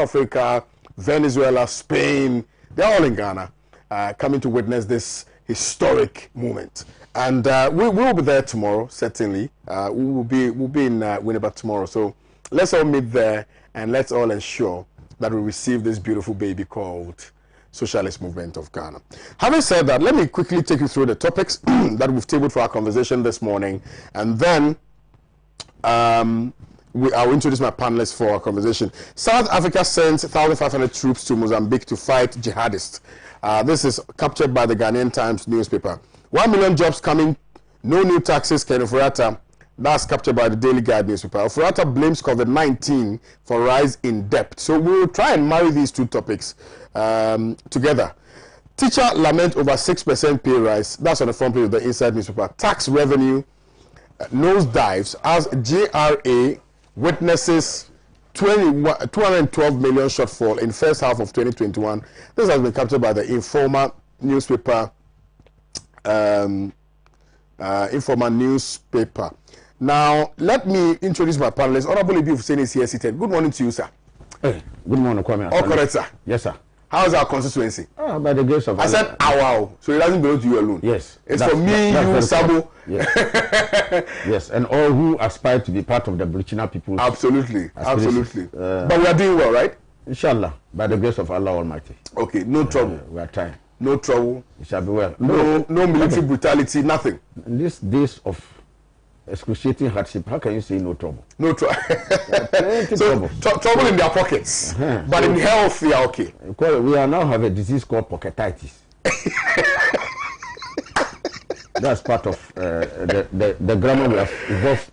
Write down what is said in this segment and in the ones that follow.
Africa, Venezuela, Spain. They're all in Ghana, coming to witness this historic moment. And we will be there tomorrow, certainly. We'll be in Winneba tomorrow. So let's all meet there and let's all ensure that we receive this beautiful baby called Socialist Movement of Ghana. Having said that, let me quickly take you through the topics that we've tabled for our conversation this morning, and then I'll introduce my panelists for our conversation. South Africa sends 1,500 troops to Mozambique to fight jihadists. This is captured by the Ghanaian Times newspaper. 1 million jobs coming, no new taxes, Ken Ofurata. That's captured by the Daily Guide newspaper. Ofurata blames COVID-19 for rise in debt. So we will try and marry these two topics together. Teacher lament over 6% pay rise. That's on the front page of the Inside newspaper. Tax revenue nosedives as JRA witnesses 212 million shortfall in first half of 2021. This has been captured by the Informer newspaper. Now, let me introduce my panelists. Honorable Ibi Hussein is here seated. Good morning to you, sir. Hey, good morning, Kwame. All correct, sir? Yes, sir. How is our constituency? By the grace of Allah. I said our, so it doesn't belong to you alone. Yes. It's for me, you, Sabo. Yes. Yes, and all who aspire to be part of the Burkina people. Absolutely, absolutely. But we are doing well, right? Inshallah, by the grace of Allah Almighty. Okay, no trouble. We are trying. No trouble. It shall be well. No military brutality, nothing. In these days of excruciating hardship, how can you say no trouble? No trouble. So trouble in their pockets, but in health they are okay. We are now have a disease called pocketitis. That's part of the grammar we have evolved.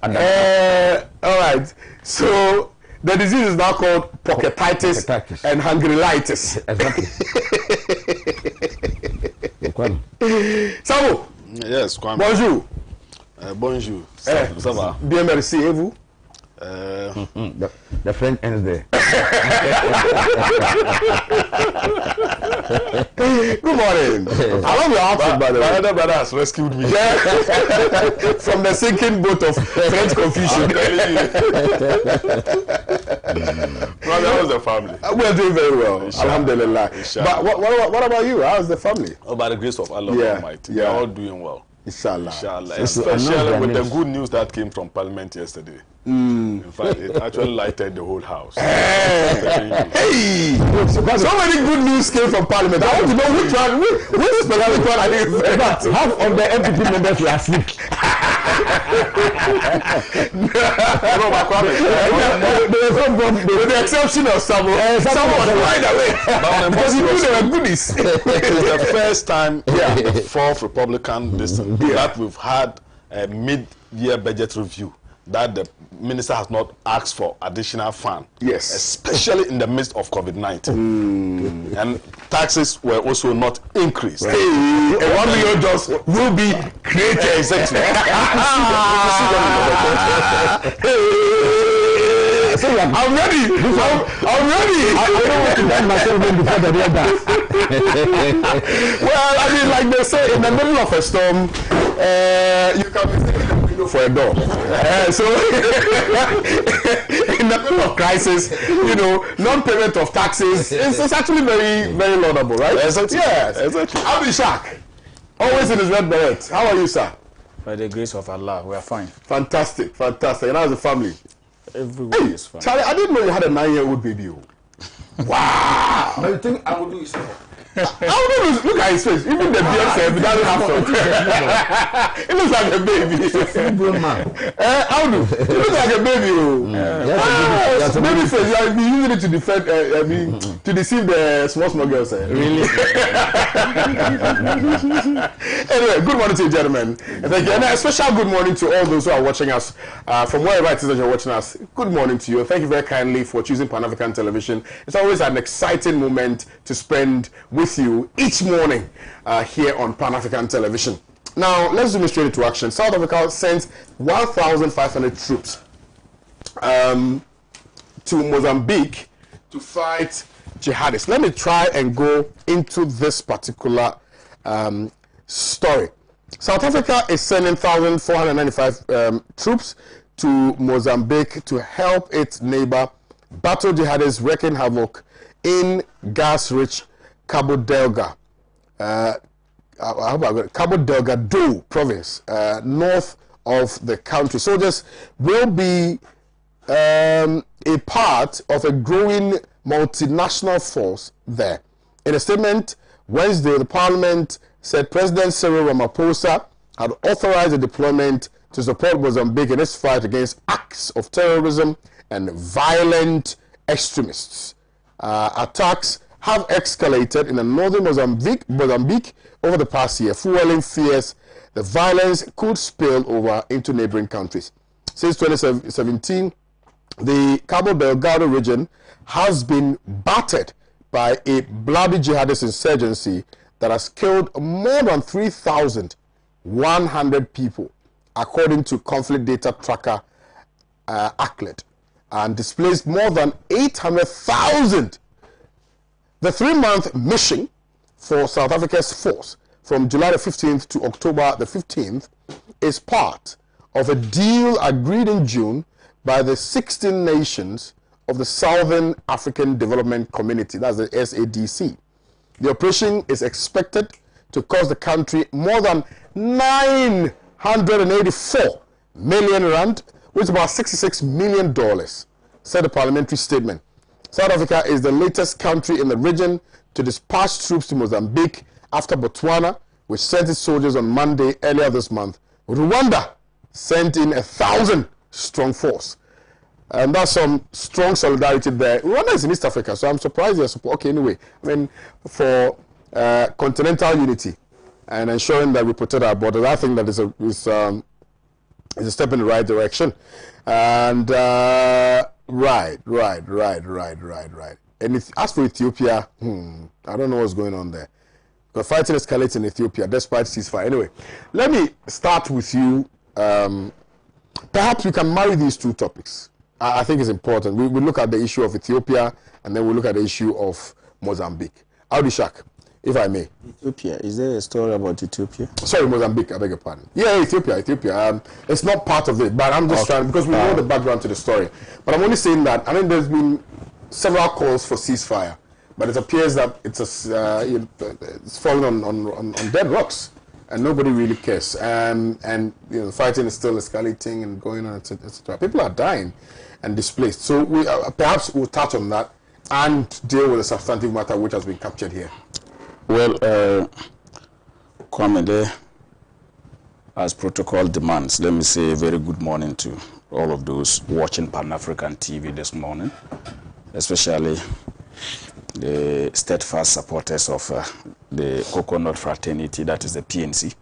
All right. So the disease is now called pocketitis and hungrylitis. Exactly. Sabo. Yes, Kwame. Bonjour. Bonjour. Ça va? Bien, merci. Et vous? The friend ends there. Good morning. I love your outfit, by the way. My other brother has rescued me. From the sinking boat of French confusion. Well, that was the family. We're doing very well. Alhamdulillah. But what about you? How's the family? Oh, by the grace of Allah Almighty. They're all doing well. Inshallah. Inshallah. Especially with the good news that came from Parliament yesterday. In fact, it actually lighted the whole house. Hey! So many good news came from Parliament. I want to know which specific one are you referring to? Half of the MPP members were asleep. With the exception of someone was wide away. Because he knew they were goodies. It is the first time in the fourth Republican district that we've had a mid-year budget review that the minister has not asked for additional fund. Yes. Especially in the midst of COVID-19. And taxes were also not increased. Hey, and 1 million jobs will be created. Exactly. I'm ready. I'm ready. I don't want to ban myself before the real dance. Well, I mean, like they say, in the middle of a storm, you can be for a door. So in the middle of crisis, non-payment of taxes is actually very, very laudable, right? Exactly. Yes. Exactly. Abishak, always in his red beret. How are you, sir? By the grace of Allah, we are fine. Fantastic, fantastic. And how's the family? Everybody is fine. Charlie, I didn't know you had a 9-year-old baby. Wow. But you think I will do it? Look at his face. Even the beard said he doesn't have some. It looks like a baby. Full-grown man. How do? It looks like a baby. Baby face. You are using it to defend. To deceive the small girls. Really? Anyway, good morning to you, gentlemen. Thank you. And a special good morning to all those who are watching us from wherever it is that you're watching us. Good morning to you. Thank you very kindly for choosing Pan African Television. It's always an exciting moment to spend with you each morning here on Pan African Television. Now, let's zoom straight into action. South Africa sends 1,500 troops to Mozambique to fight jihadists. Let me try and go into this particular story. South Africa is sending 1,495 troops to Mozambique to help its neighbor battle jihadists wreaking havoc in gas-rich Cabo Delgado. Cabo Delgado province, north of the country. Soldiers will be a part of a growing multinational force there. In a statement Wednesday, the parliament said President Cyril Ramaphosa had authorized the deployment to support Mozambique in its fight against acts of terrorism and violent extremists. Attacks have escalated in the northern Mozambique over the past year, fueling fears the violence could spill over into neighboring countries. Since 2017, the Cabo Delgado region has been battered by a bloody jihadist insurgency that has killed more than 3,100 people, according to conflict data tracker ACLED, and displaced more than 800,000. The 3-month mission for South Africa's force from July the 15th to October the 15th is part of a deal agreed in June by the 16 nations of the Southern African Development Community, that's the SADC. The operation is expected to cost the country more than 984 million rand, which is about $66 million, said the parliamentary statement. South Africa is the latest country in the region to dispatch troops to Mozambique after Botswana, which sent its soldiers on Monday earlier this month. Rwanda sent in 1,000-strong force. And that's some strong solidarity there. Rwanda is in East Africa, so I'm surprised they're support. Okay, anyway, I mean, for continental unity and ensuring that we protect our borders, I think that is a step in the right direction. And right. And as for Ethiopia, I don't know what's going on there. The fighting escalates in Ethiopia despite ceasefire. Anyway, let me start with you. Perhaps we can marry these two topics. I think it's important. We look at the issue of Ethiopia and then we look at the issue of Mozambique. Audishak, if I may. Ethiopia. Is there a story about Ethiopia? Sorry, Mozambique. I beg your pardon. Yeah, Ethiopia. It's not part of it, but I'm just trying, because we know the background to the story. But I'm only saying that, I mean, there's been several calls for ceasefire, but it appears that it's falling on dead rocks, and nobody really cares. And the fighting is still escalating and going on, etc. People are dying and displaced. So we perhaps we'll touch on that and deal with the substantive matter which has been captured here. Well, Kwame, as protocol demands, let me say a very good morning to all of those watching Pan-African TV this morning, especially the steadfast supporters of the Coconut Fraternity, that is the PNC,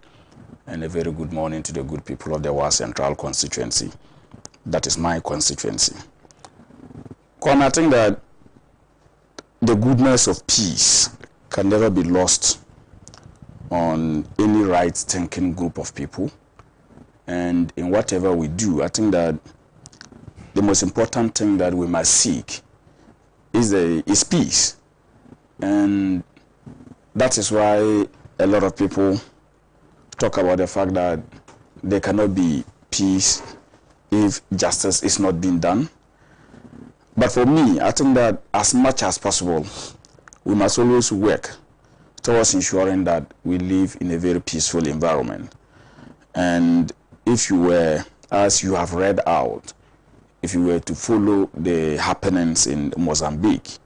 and a very good morning to the good people of the Wa Central constituency. That is my constituency. Kwame, I think that the goodness of peace can never be lost on any right-thinking group of people. And in whatever we do, I think that the most important thing that we must seek is peace. And that is why a lot of people talk about the fact that there cannot be peace if justice is not being done. But for me, I think that as much as possible, we must always work towards ensuring that we live in a very peaceful environment. And if you were, as you have read out, if you were to follow the happenings in Mozambique,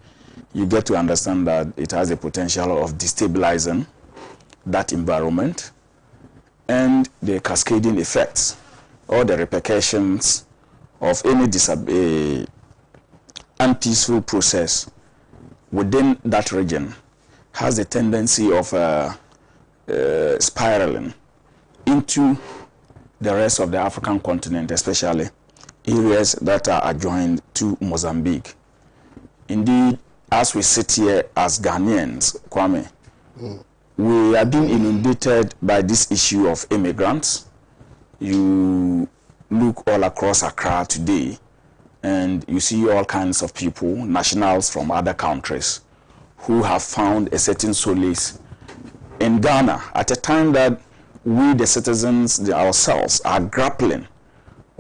you get to understand that it has the potential of destabilizing that environment and the cascading effects or the repercussions of any unpeaceful process within that region has a tendency of spiraling into the rest of the African continent, especially areas that are adjoined to Mozambique. Indeed, as we sit here as Ghanaians, Kwame, we are being inundated by this issue of immigrants. You look all across Accra today, and you see all kinds of people, nationals from other countries, who have found a certain solace in Ghana at a time that we, the citizens ourselves, are grappling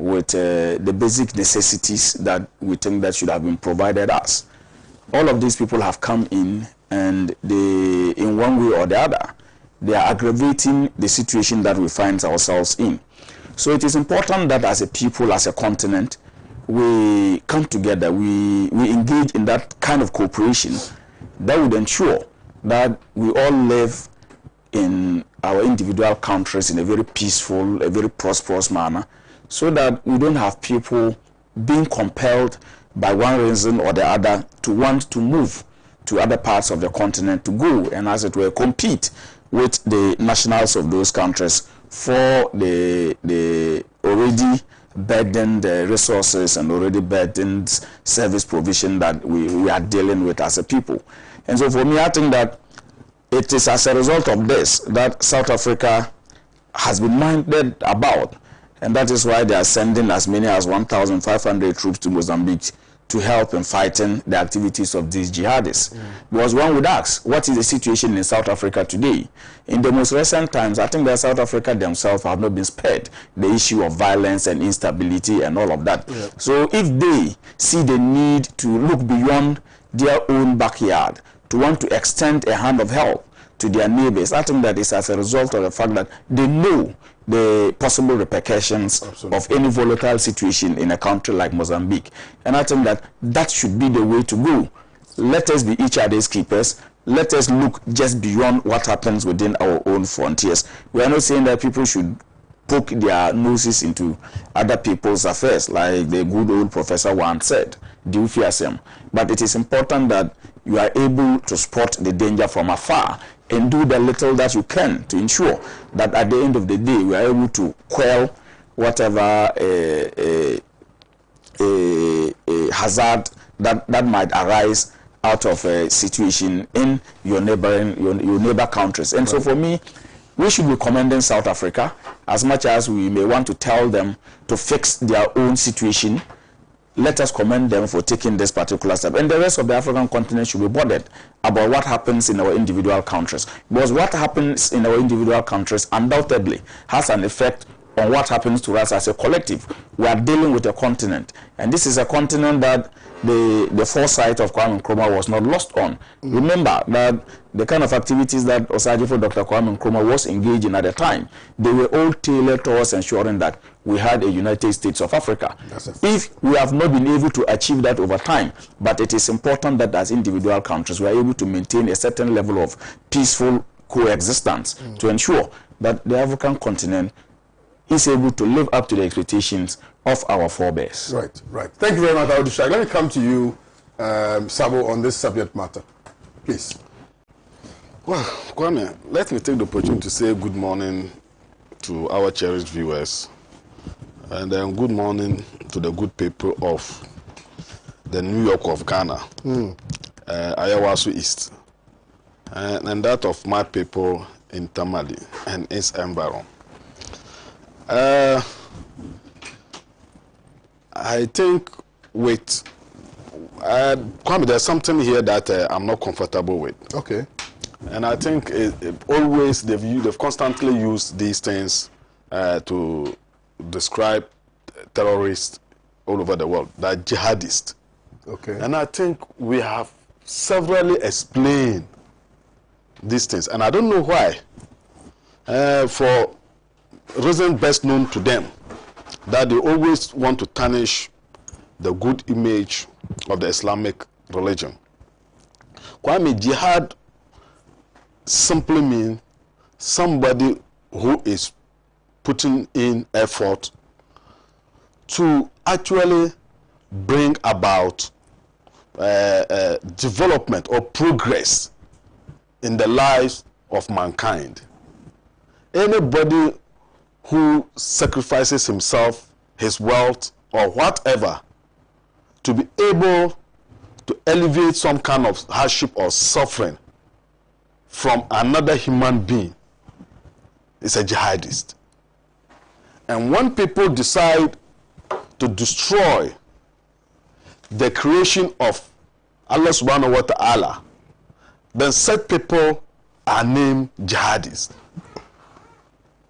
with the basic necessities that we think that should have been provided us. All of these people have come in, and they, in one way or the other, they are aggravating the situation that we find ourselves in. So it is important that as a people, as a continent, we come together, we engage in that kind of cooperation that would ensure that we all live in our individual countries in a very peaceful, a very prosperous manner, so that we don't have people being compelled by one reason or the other to want to move to other parts of the continent to go and, as it were, compete with the nationals of those countries for the already burdened resources and already burdened service provision that we are dealing with as a people. And so for me, I think that it is as a result of this that South Africa has been minded about, and that is why they are sending as many as 1,500 troops to Mozambique to help in fighting the activities of these jihadists. Because one would ask, what is the situation in South Africa today? In the most recent times, I think that South Africa themselves have not been spared the issue of violence and instability and all of that. Yeah. So if they see the need to look beyond their own backyard, to want to extend a hand of help to their neighbors, I think that is as a result of the fact that they know the possible repercussions of any volatile situation in a country like Mozambique. And I think that that should be the way to go. Let us be each other's keepers. Let us look just beyond what happens within our own frontiers. We are not saying that people should poke their noses into other people's affairs, like the good old professor once said, do fear them. But it is important that you are able to spot the danger from afar and do the little that you can to ensure that at the end of the day we are able to quell whatever hazard that might arise out of a situation in your neighbor countries. And so for me, we should be commending South Africa as much as we may want to tell them to fix their own situation. Let us commend them for taking this particular step. And the rest of the African continent should be bothered about what happens in our individual countries. Because what happens in our individual countries undoubtedly has an effect on what happens to us as a collective. We are dealing with a continent. And this is a continent that the foresight of Kwame Nkrumah was not lost on. Remember that the kind of activities that Osajifo Dr. Kwame Nkrumah was engaged in at the time, they were all tailored towards ensuring that we had a United States of Africa. If we have not been able to achieve that over time, but it is important that as individual countries we are able to maintain a certain level of peaceful coexistence to ensure that the African continent is able to live up to the expectations of our forebears. Right, right. Thank you very much, Audishak. Let me come to you, Sabo, on this subject matter. Please. Well, Kwame, let me take the opportunity to say good morning to our cherished viewers, and then good morning to the good people of the New York of Ghana, Ayawaso East, and that of my people in Tamale and its environment. I think with Kwame, there's something here that I'm not comfortable with. Okay. And I think always they've constantly used these things to describe terrorists all over the world, that jihadists. Okay. And I think we have severally explained these things, and I don't know why. For reason best known to them, that they always want to tarnish the good image of the Islamic religion. Kwame, jihad simply means somebody who is putting in effort to actually bring about development or progress in the lives of mankind. Anybody who sacrifices himself, his wealth, or whatever to be able to alleviate some kind of hardship or suffering from another human being is a jihadist. And when people decide to destroy the creation of Allah subhanahu wa ta'ala, then such people are named jihadists.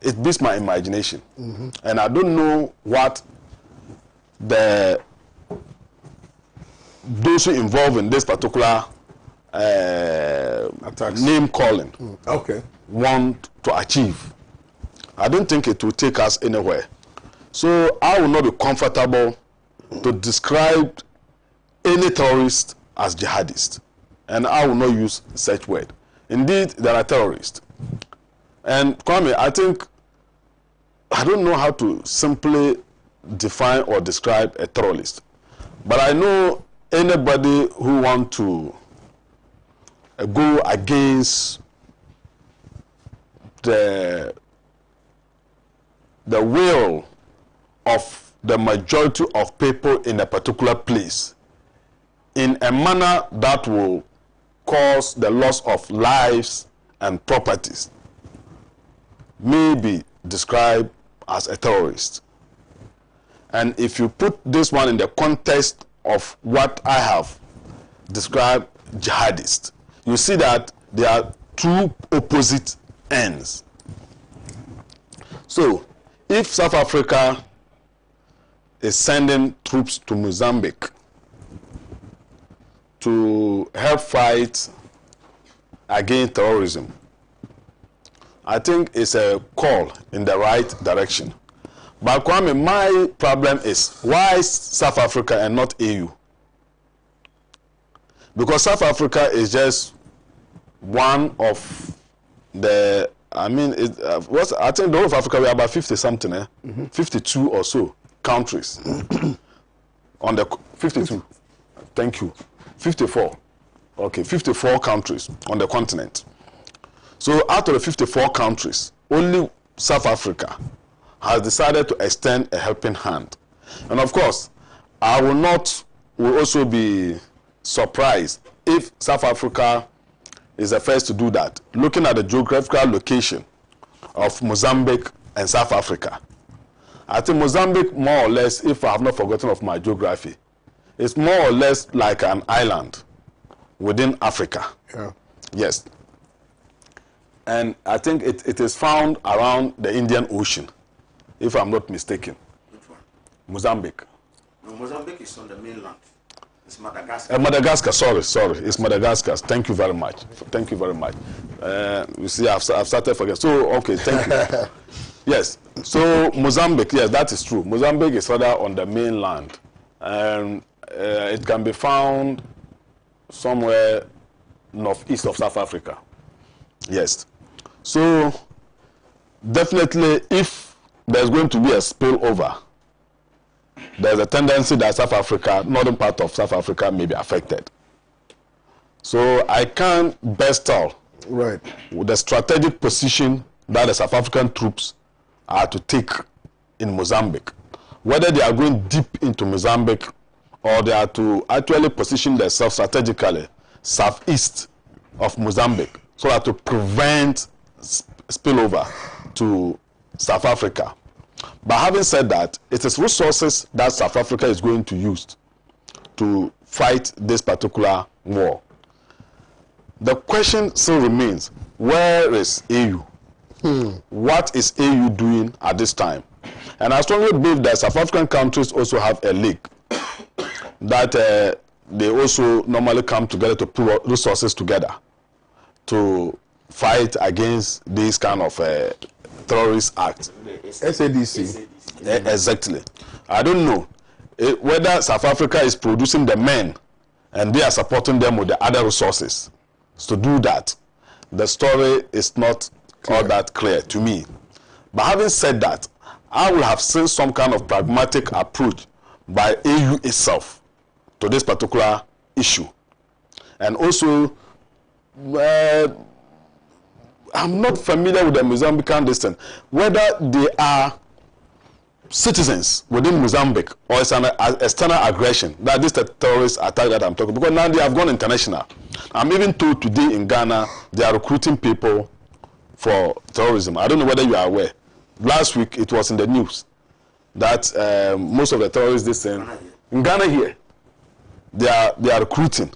It beats my imagination. And I don't know what those who involved in this particular name calling want to achieve. I don't think it will take us anywhere. So I will not be comfortable to describe any terrorist as jihadist, and I will not use such word. Indeed, there are terrorists. And Kwame, I don't know how to simply define or describe a terrorist, but I know anybody who wants to go against the will of the majority of people in a particular place in a manner that will cause the loss of lives and properties may be described as a terrorist. And if you put this one in the context of what I have described jihadist, you see that there are two opposite ends. So if South Africa is sending troops to Mozambique to help fight against terrorism, I think it's a call in the right direction. But Kwame, my problem is, why South Africa and not AU? Because South Africa is just one of the, I think the whole of Africa, we are about 50-something, 52 or so countries. On the 52, thank you, 54. Okay, 54 countries on the continent. So out of the 54 countries, only South Africa has decided to extend a helping hand. And of course, I will also be surprised if South Africa is the first to do that. Looking at the geographical location of Mozambique and South Africa, I think Mozambique, more or less, if I have not forgotten of my geography, is more or less like an island within Africa. Yeah. Yes. And I think it is found around the Indian Ocean, if I'm not mistaken. Which one? Mozambique. No, Mozambique is on the mainland. It's Madagascar. Madagascar, sorry. It's Madagascar. Thank you very much. Thank you very much. You see, I've started forgetting. So, okay, thank you. Yes. So, Mozambique, yes, that is true. Mozambique is rather on the mainland. And it can be found somewhere northeast of South Africa. Yes. So, definitely, if there's going to be a spillover, there's a tendency that South Africa, northern part of South Africa, may be affected. So, I can't best tell with the strategic position that the South African troops are to take in Mozambique. Whether they are going deep into Mozambique or they are to actually position themselves strategically southeast of Mozambique so that to prevent spillover to South Africa. But having said that, it is resources that South Africa is going to use to fight this particular war. The question still remains, where is AU? What is AU doing at this time? And I strongly believe that South African countries also have a league that they also normally come together to put resources together to fight against these kind of terrorist acts. SADC. Exactly. I don't know whether South Africa is producing the men and they are supporting them with the other resources to do that. The story is not all that clear to me. But having said that, I will have seen some kind of pragmatic approach by AU itself to this particular issue. And also, I'm not familiar with the Mozambican distance, whether they are citizens within Mozambique or it's an external aggression, that this terrorist attack that I'm talking about, because now they have gone international. I'm even told today in Ghana they are recruiting people for terrorism. I don't know whether you are aware. Last week it was in the news that most of the terrorists this thing in Ghana here, they are recruiting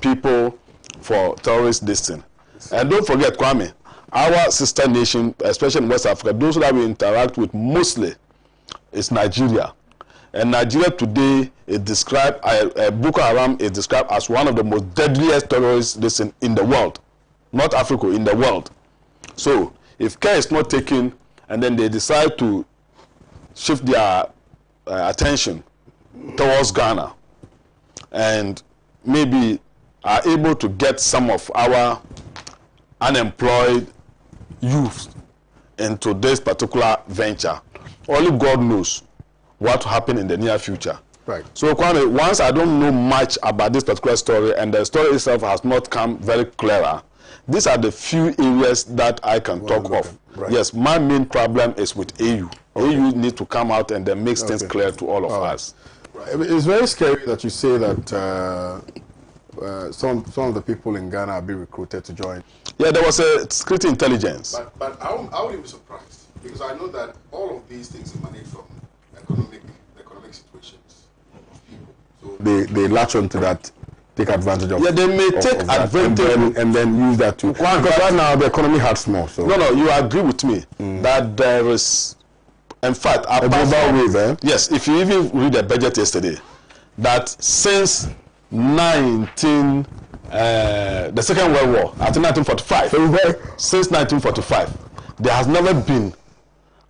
people for terrorist this thing. And don't forget, Kwame, our sister nation, especially in West Africa, those that we interact with mostly is Nigeria. And Nigeria today is described, Boko Haram is described as one of the most deadliest terrorists in the world. Not Africa, in the world. So, if care is not taken, and then they decide to shift their attention towards Ghana, and maybe are able to get some of our unemployed youth into this particular venture, only God knows what will happen in the near future. Right. So, Kwame, once I don't know much about this particular story, and the story itself has not come very clearer, these are the few areas that I can talk of. Right. Yes, my main problem is with AU. Okay. AU needs to come out and then make things clear to all of us. Right. It's very scary that you say that some of the people in Ghana are being recruited to join. Yeah, there was a security intelligence. But I wouldn't be surprised, because I know that all of these things emanate from economic situations of people. So they latch onto that, take advantage of. Yeah, they may take advantage and then use that too. Because right now the economy hurts more. So no, you agree with me that there is, in fact, a global wave. Eh? Yes, if you even read the budget yesterday, that since the Second World War, I think 1945, since 1945, there has never been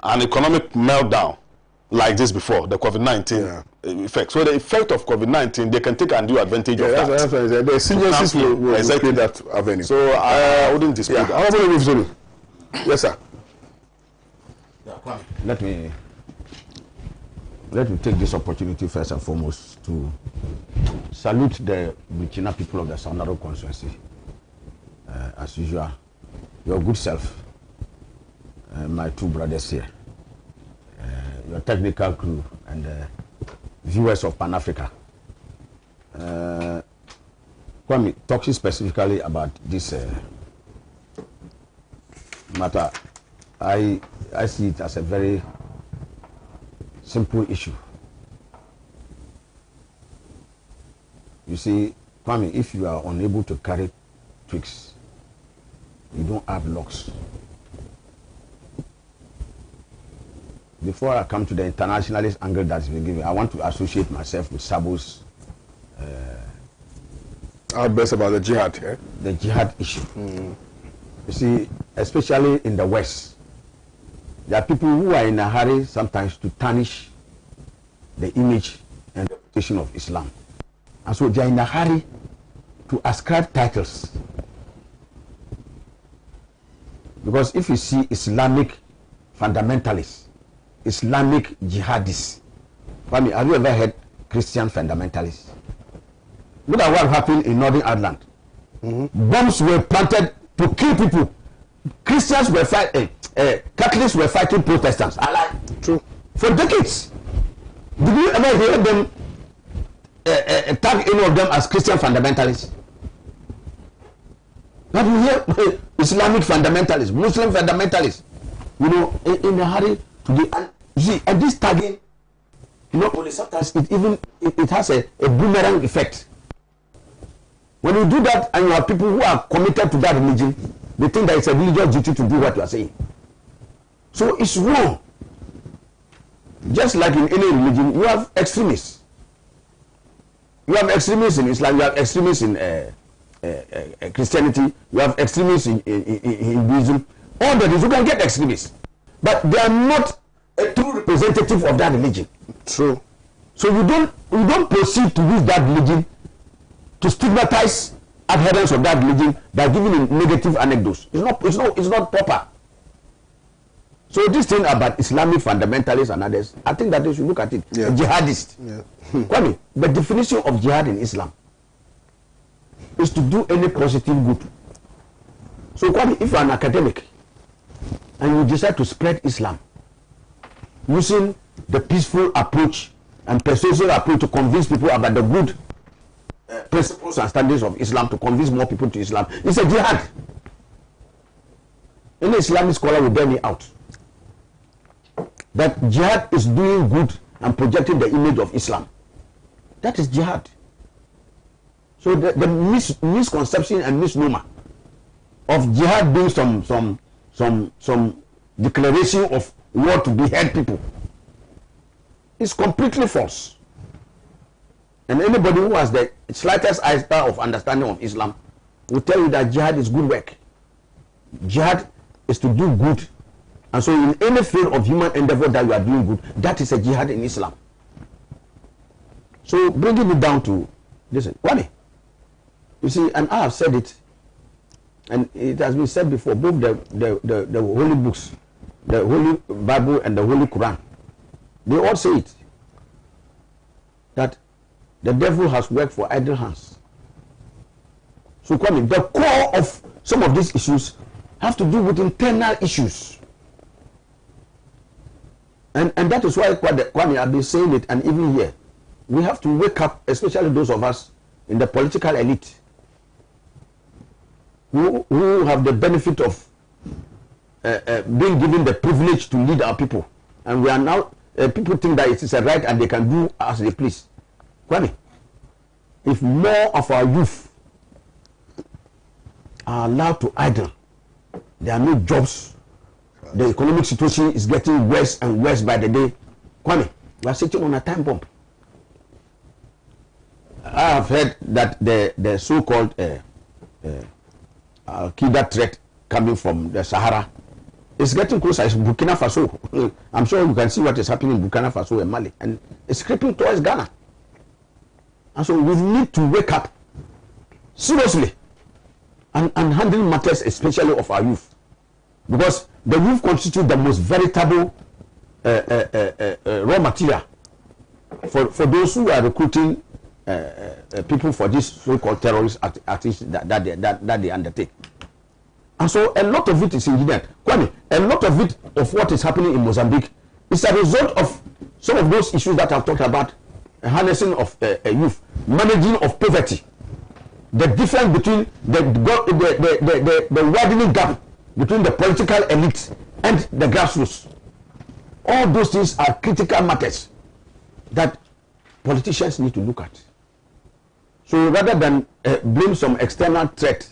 an economic meltdown like this before, the COVID-19 effect. So the effect of COVID-19, they can take undue advantage of that. That's what the seniors will exactly that avenue. So I wouldn't dispute that. Yes, sir. Let me take this opportunity first and foremost to salute the Burkina people of the Sandaro constituency. As usual, your good self, my two brothers here, your technical crew, and viewers of Pan-Africa. Kwame, talking specifically about this matter, I see it as a very simple issue. You see, Kwame, if you are unable to carry twigs, you don't have locks. Before I come to the internationalist angle that's been given, I want to associate myself with Sabo's outburst about the jihad. Eh? The jihad issue. You see, especially in the West, there are people who are in a hurry sometimes to tarnish the image and reputation of Islam. And so they are in a hurry to ascribe titles. Because if you see Islamic fundamentalists, Islamic jihadists, have you ever heard Christian fundamentalists? Look at what happened in Northern Ireland. Bombs were planted to kill people. Christians were fighting, Catholics were fighting Protestants. True. For decades. Did you ever hear them tag any of them as Christian fundamentalists? Now you hear Islamic fundamentalists, Muslim fundamentalists, you know, in a hurry to the see, and this tagging, you know, sometimes it has a boomerang effect. When you do that and you have people who are committed to that religion, they think that it's a religious duty to do what you are saying. So it's wrong. Just like in any religion, you have extremists. You have extremists in Islam, you have extremists in Christianity, you have extremists in Hinduism. All that is, you can get extremists. But they are not a true representative of that religion. True. So you don't proceed to use that religion to stigmatize adherents of that religion by giving negative anecdotes. It's not proper. So this thing about Islamic fundamentalists and others, I think that they should look at it. Yeah. A jihadist. Yeah. Kwame, the definition of jihad in Islam is to do any positive good. So Kwame, if you are an academic and you decide to spread Islam using the peaceful approach and persuasive approach to convince people about the good principles and standards of Islam, to convince more people to Islam, it's a jihad. Any Islamic scholar will bear me out that jihad is doing good and projecting the image of Islam. That is jihad. So the misconception and misnomer of jihad being some declaration of war to behead people. is completely false. And anybody who has the slightest idea of understanding of Islam will tell you that jihad is good work. Jihad is to do good. And so in any field of human endeavor that you are doing good, that is a jihad in Islam. So bringing it down to, listen, Kwame, you see, and I have said it, and it has been said before, both the holy books, the Holy Bible and the Holy Quran, they all say it, that the devil has worked for idle hands. So Kwame, the core of some of these issues have to do with internal issues. And that is why Kwame, I've been saying it, and even here, we have to wake up, especially those of us in the political elite, who have the benefit of being given the privilege to lead our people. And we are now, people think that it is a right and they can do as they please. Kwame, if more of our youth are allowed to idle, there are no jobs, the economic situation is getting worse and worse by the day. Kwame, we are sitting on a time bomb. I have heard that the so-called Al-Qaeda threat coming from the Sahara is getting closer. It's Burkina Faso. I'm sure you can see what is happening in Burkina Faso and Mali, and it's creeping towards Ghana. And so we need to wake up seriously and handle matters, especially of our youth, because the youth constitute the most veritable raw material for those who are recruiting people for this so-called terrorist activities that they undertake. And so a lot of it is inherent. Kwame, a lot of it of what is happening in Mozambique is a result of some of those issues that I've talked about, harnessing of youth, managing of poverty, the difference between the widening gap between the political elite and the grassroots. All those things are critical matters that politicians need to look at. So rather than blame some external threat,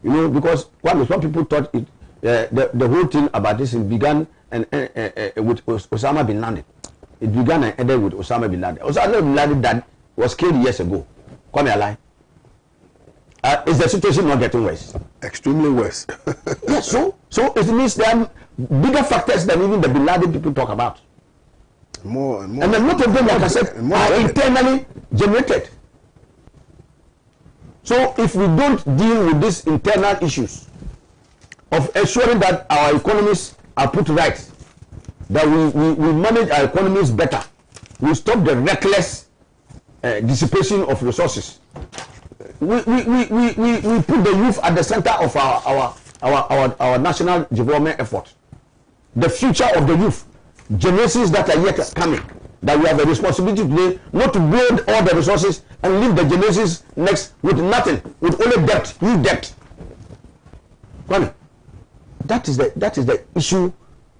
you know, because some people thought it, the whole thing about this began with Osama bin Laden. It began and ended with Osama bin Laden. Osama bin Laden that was killed years ago. Come here, lie. Is the situation not getting worse? Extremely worse. Yes, so it means there are bigger factors than even the bin Laden people talk about. More and more. And a lot of them, like I said, are internally generated. So if we don't deal with these internal issues of ensuring that our economies are put right, that we manage our economies better, we stop the reckless dissipation of resources. We put the youth at the center of our national development effort. The future of the youth, generations that are yet coming, that we have a responsibility today not to build all the resources and leave the generations next with nothing, with only debt, new debt. Kwame, that is the issue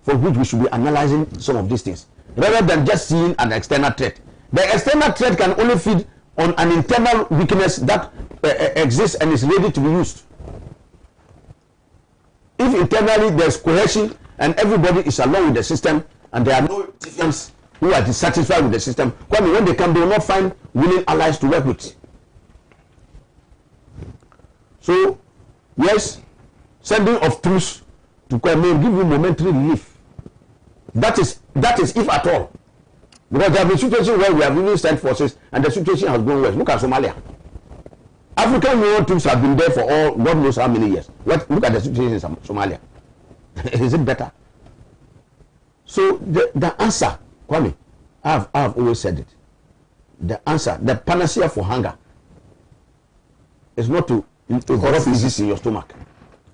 for which we should be analyzing some of these things, rather than just seeing an external threat. The external threat can only feed on an internal weakness that exists and is ready to be used. If internally there's cohesion and everybody is along with the system and there are no difference who are dissatisfied with the system, when they come, they will not find willing allies to work with. So, yes, sending of troops to Kwame give you momentary relief. That is if at all. Because there have been situations where we have really sent forces and the situation has gone worse. Look at Somalia. African Union troops have been there for all, God knows how many years. Look at the situation in Somalia. Is it better? So the answer, Kwame, I have always said it. The answer, the panacea for hunger is not to corrupt disease in your stomach.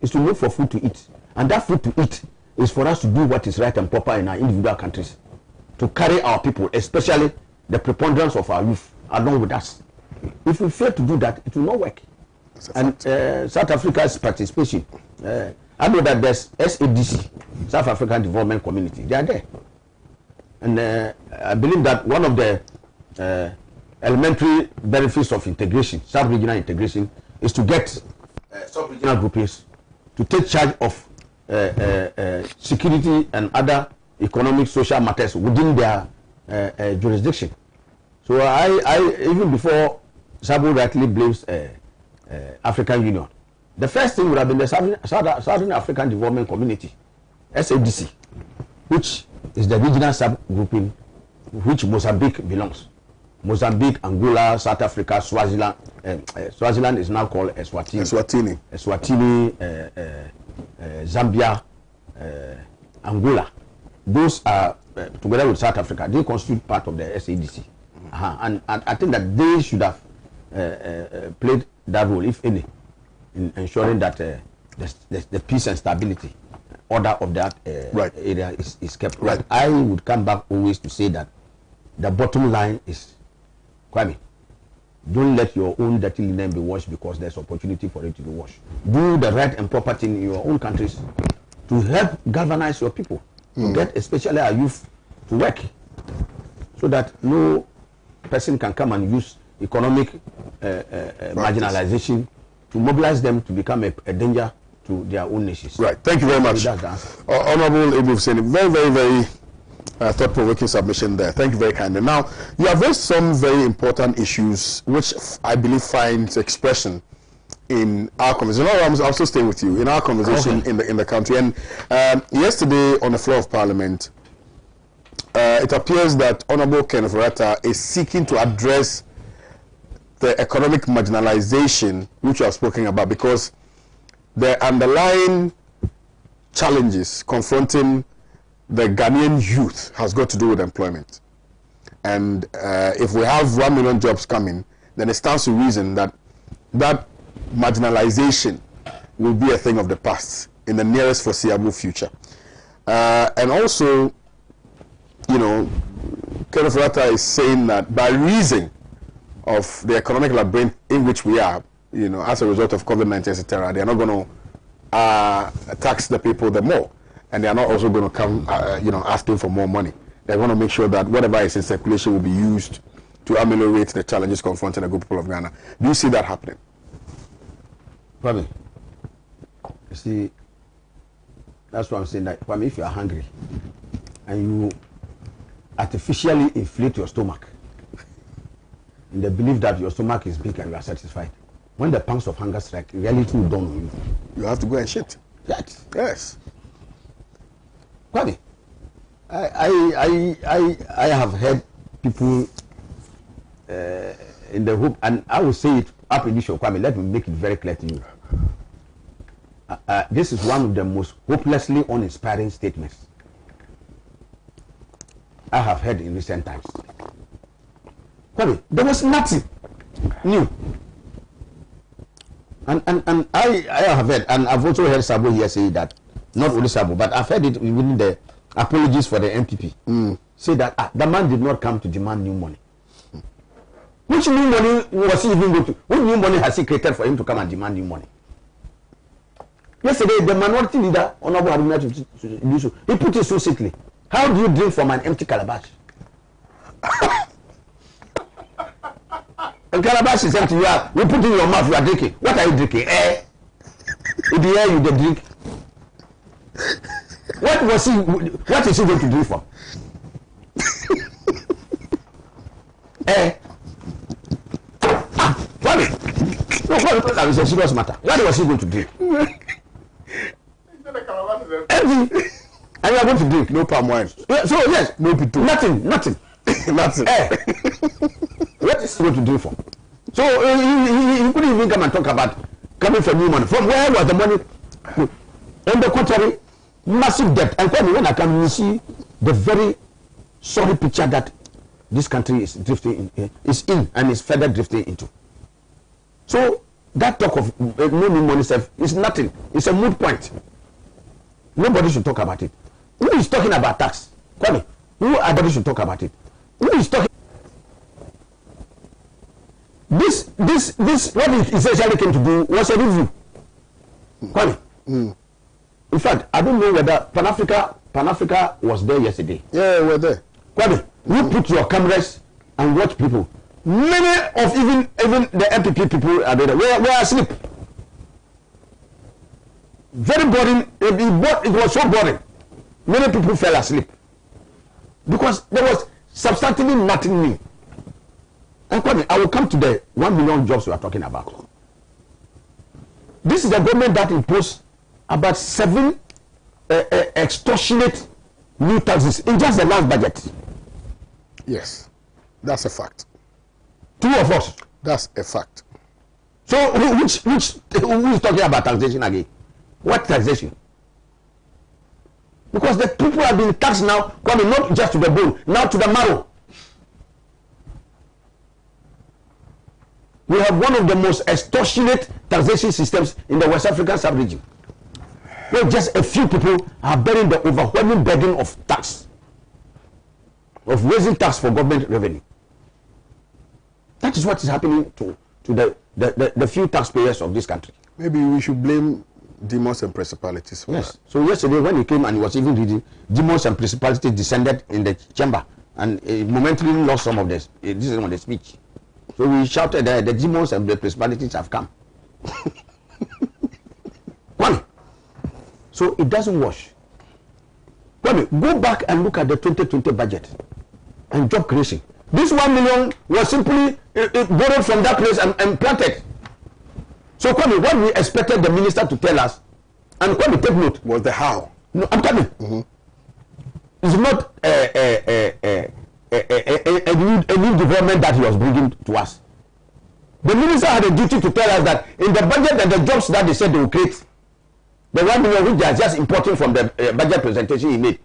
It's to look for food to eat. And that food to eat is for us to do what is right and proper in our individual countries. To carry our people, especially the preponderance of our youth, along with us. If we fail to do that, it will not work. And South Africa's participation, I know that there's SADC, South African Development Community, they are there. And I believe that one of the elementary benefits of integration, sub-regional integration, is to get sub-regional groupings to take charge of security and other economic, social matters within their jurisdiction. So I even before Sabo rightly blames African Union, the first thing would have been the Southern African Development Community, SADC, which is the regional subgrouping which Mozambique belongs. Mozambique, Angola, South Africa, Swaziland. Swaziland is now called Eswatini. Zambia, Angola. Those are together with South Africa. They constitute part of the SADC. And I think that they should have played that role, if any, in ensuring that the peace and stability order of that area is kept. Right. I would come back always to say that the bottom line is, Kwame, don't let your own dirty linen be washed because there's opportunity for it to be washed. Do the right and proper thing in your own countries to help galvanize your people, to get especially our youth to work, so that no person can come and use economic marginalization to mobilize them to become a danger to their own nations. Right. Thank you very much. Honorable Ibu Hussein, very, very, very thought-provoking submission there. Thank you very kindly. Now, you have raised some very important issues which I believe finds expression in our conversation. I'll still stay with you in our conversation in the country. And yesterday on the floor of Parliament, it appears that Honorable Kenneth Orata is seeking to address the economic marginalization which you have spoken about, because the underlying challenges confronting the Ghanaian youth has got to do with employment. And if we have 1 million jobs coming, then it stands to reason that that marginalization will be a thing of the past in the nearest foreseeable future. And also, you know, Kenneth Orata is saying that by reason of the economic labyrinth in which we are, you know, as a result of COVID-19, etc., they are not going to tax the people the more. And they are not also going to come, you know, asking for more money. They want to make sure that whatever is in circulation will be used to ameliorate the challenges confronting the good people of Ghana. Do you see that happening? Kwame, you see, that's what I'm saying. That Kwame, if you are hungry and you artificially inflate your stomach in the belief that your stomach is big and you are satisfied, when the pangs of hunger strike, reality will dawn on you. You have to go and shit. Yes. Yes. Kwame, I have heard people in the hope, and I will say it up in this show, Kwame, let me make it very clear to you. This is one of the most hopelessly uninspiring statements I have heard in recent times. Kwame, there was nothing new. And I have heard, and I've also heard Sabo here say that, not only Sabo, but I've heard it within the apologies for the MPP. Say that the man did not come to demand new money. Which new money was he even going to? What new money has he created for him to come and demand new money? Yesterday, the minority leader, Honorable Haruna, he put it so simply. How do you drink from an empty calabash? A calabash is empty. You put it in your mouth, you are drinking. What are you drinking? Air. In the air, you drink. What is he going to drink from? Air. No, what is a serious matter? What was he going to drink? Empty. And you are going to drink. No palm wine. Yeah, so yes, no pito. Nothing. Nothing. What is he going to drink from? So he couldn't even come and talk about coming for new money. From where was the money? On the contrary, massive debt. And when I come, you see the very sorry picture that this country is drifting in, and is further drifting into. So that talk of no new money stuff is nothing. It's a moot point. Nobody should talk about it. Who is talking about tax? Kwame, nobody should talk about it. Who is talking? This what it essentially came to do was a review. Kwame. In fact, I don't know whether Pan Africa was there yesterday. Yeah, we're there. Kwame, you put your cameras and watch people. Many of even the MPP people are there. We're asleep. Very boring. It was so boring. Many people fell asleep because there was Substantively nothing new. And Kwame, I will come to the 1 million jobs we are talking about. This is the government that imposed about 7 extortionate new taxes in just the last budget. Yes, that's a fact. 2 of us. That's a fact. So who is talking about taxation again? What taxation? Because the people have been taxed now, coming not just to the bone, now to the marrow. We have one of the most extortionate taxation systems in the West African sub-region, where just a few people are bearing the overwhelming burden of tax, of raising tax for government revenue. That is what is happening to the few taxpayers of this country. Maybe we should blame demons and principalities for Yes. that. So yesterday when he came and he was even reading, demons and principalities descended in the chamber and momentarily lost some of this. This is on the speech. So we shouted that the demons and the principalities have come. Kwame. So it doesn't wash. Kwame, go back and look at the 2020 budget and job creation. This 1 million was simply borrowed from that place and planted. So Kwame, what we expected the minister to tell us, and Kwame, take note, Was the how? no, I'm coming. It's not a new development that he was bringing to us. The minister had a duty to tell us that in the budget and the jobs that they said they will create, the 1 million which they are just importing from the budget presentation he made,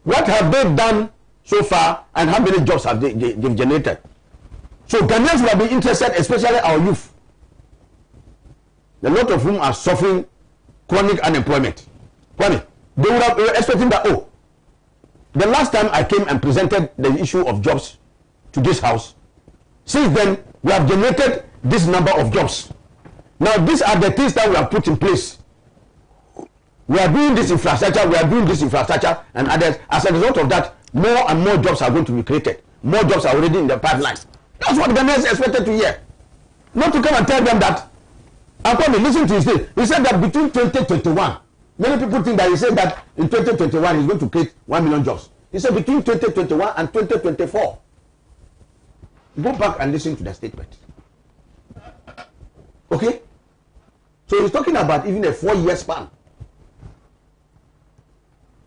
what have they done so far and how many jobs have they've generated? So Ghanaians will be interested, especially our youth, a lot of whom are suffering chronic unemployment. Kwame, they would have expecting that, oh, the last time I came and presented the issue of jobs to this house, since then we have generated this number of jobs. Now these are the things that we have put in place. We are doing this infrastructure, and others. As a result of that, more and more jobs are going to be created. More jobs are already in the pipeline. That's what Ghanaians expected to hear. Not to come and tell them that. And come and listen to his thing. He said that between 2021, many people think that he said that in 2021 he's going to create 1 million jobs. He said between 2021 and 2024. Go back and listen to the statement. Okay? So he's talking about even a 4-year span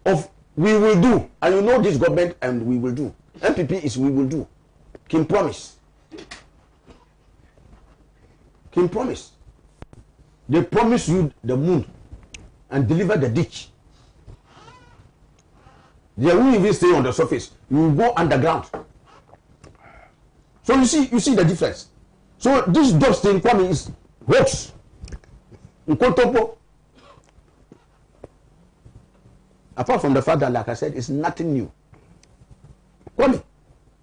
of we will do. And you know this government and we will do. MPP is we will do. King promise. King promise. They promise you the moon and deliver the ditch. They won't even stay on the surface. You will go underground. So you see the difference. So this jobs thing, Kwame, is hoax. Apart from the fact that, like I said, it's nothing new. Kwame,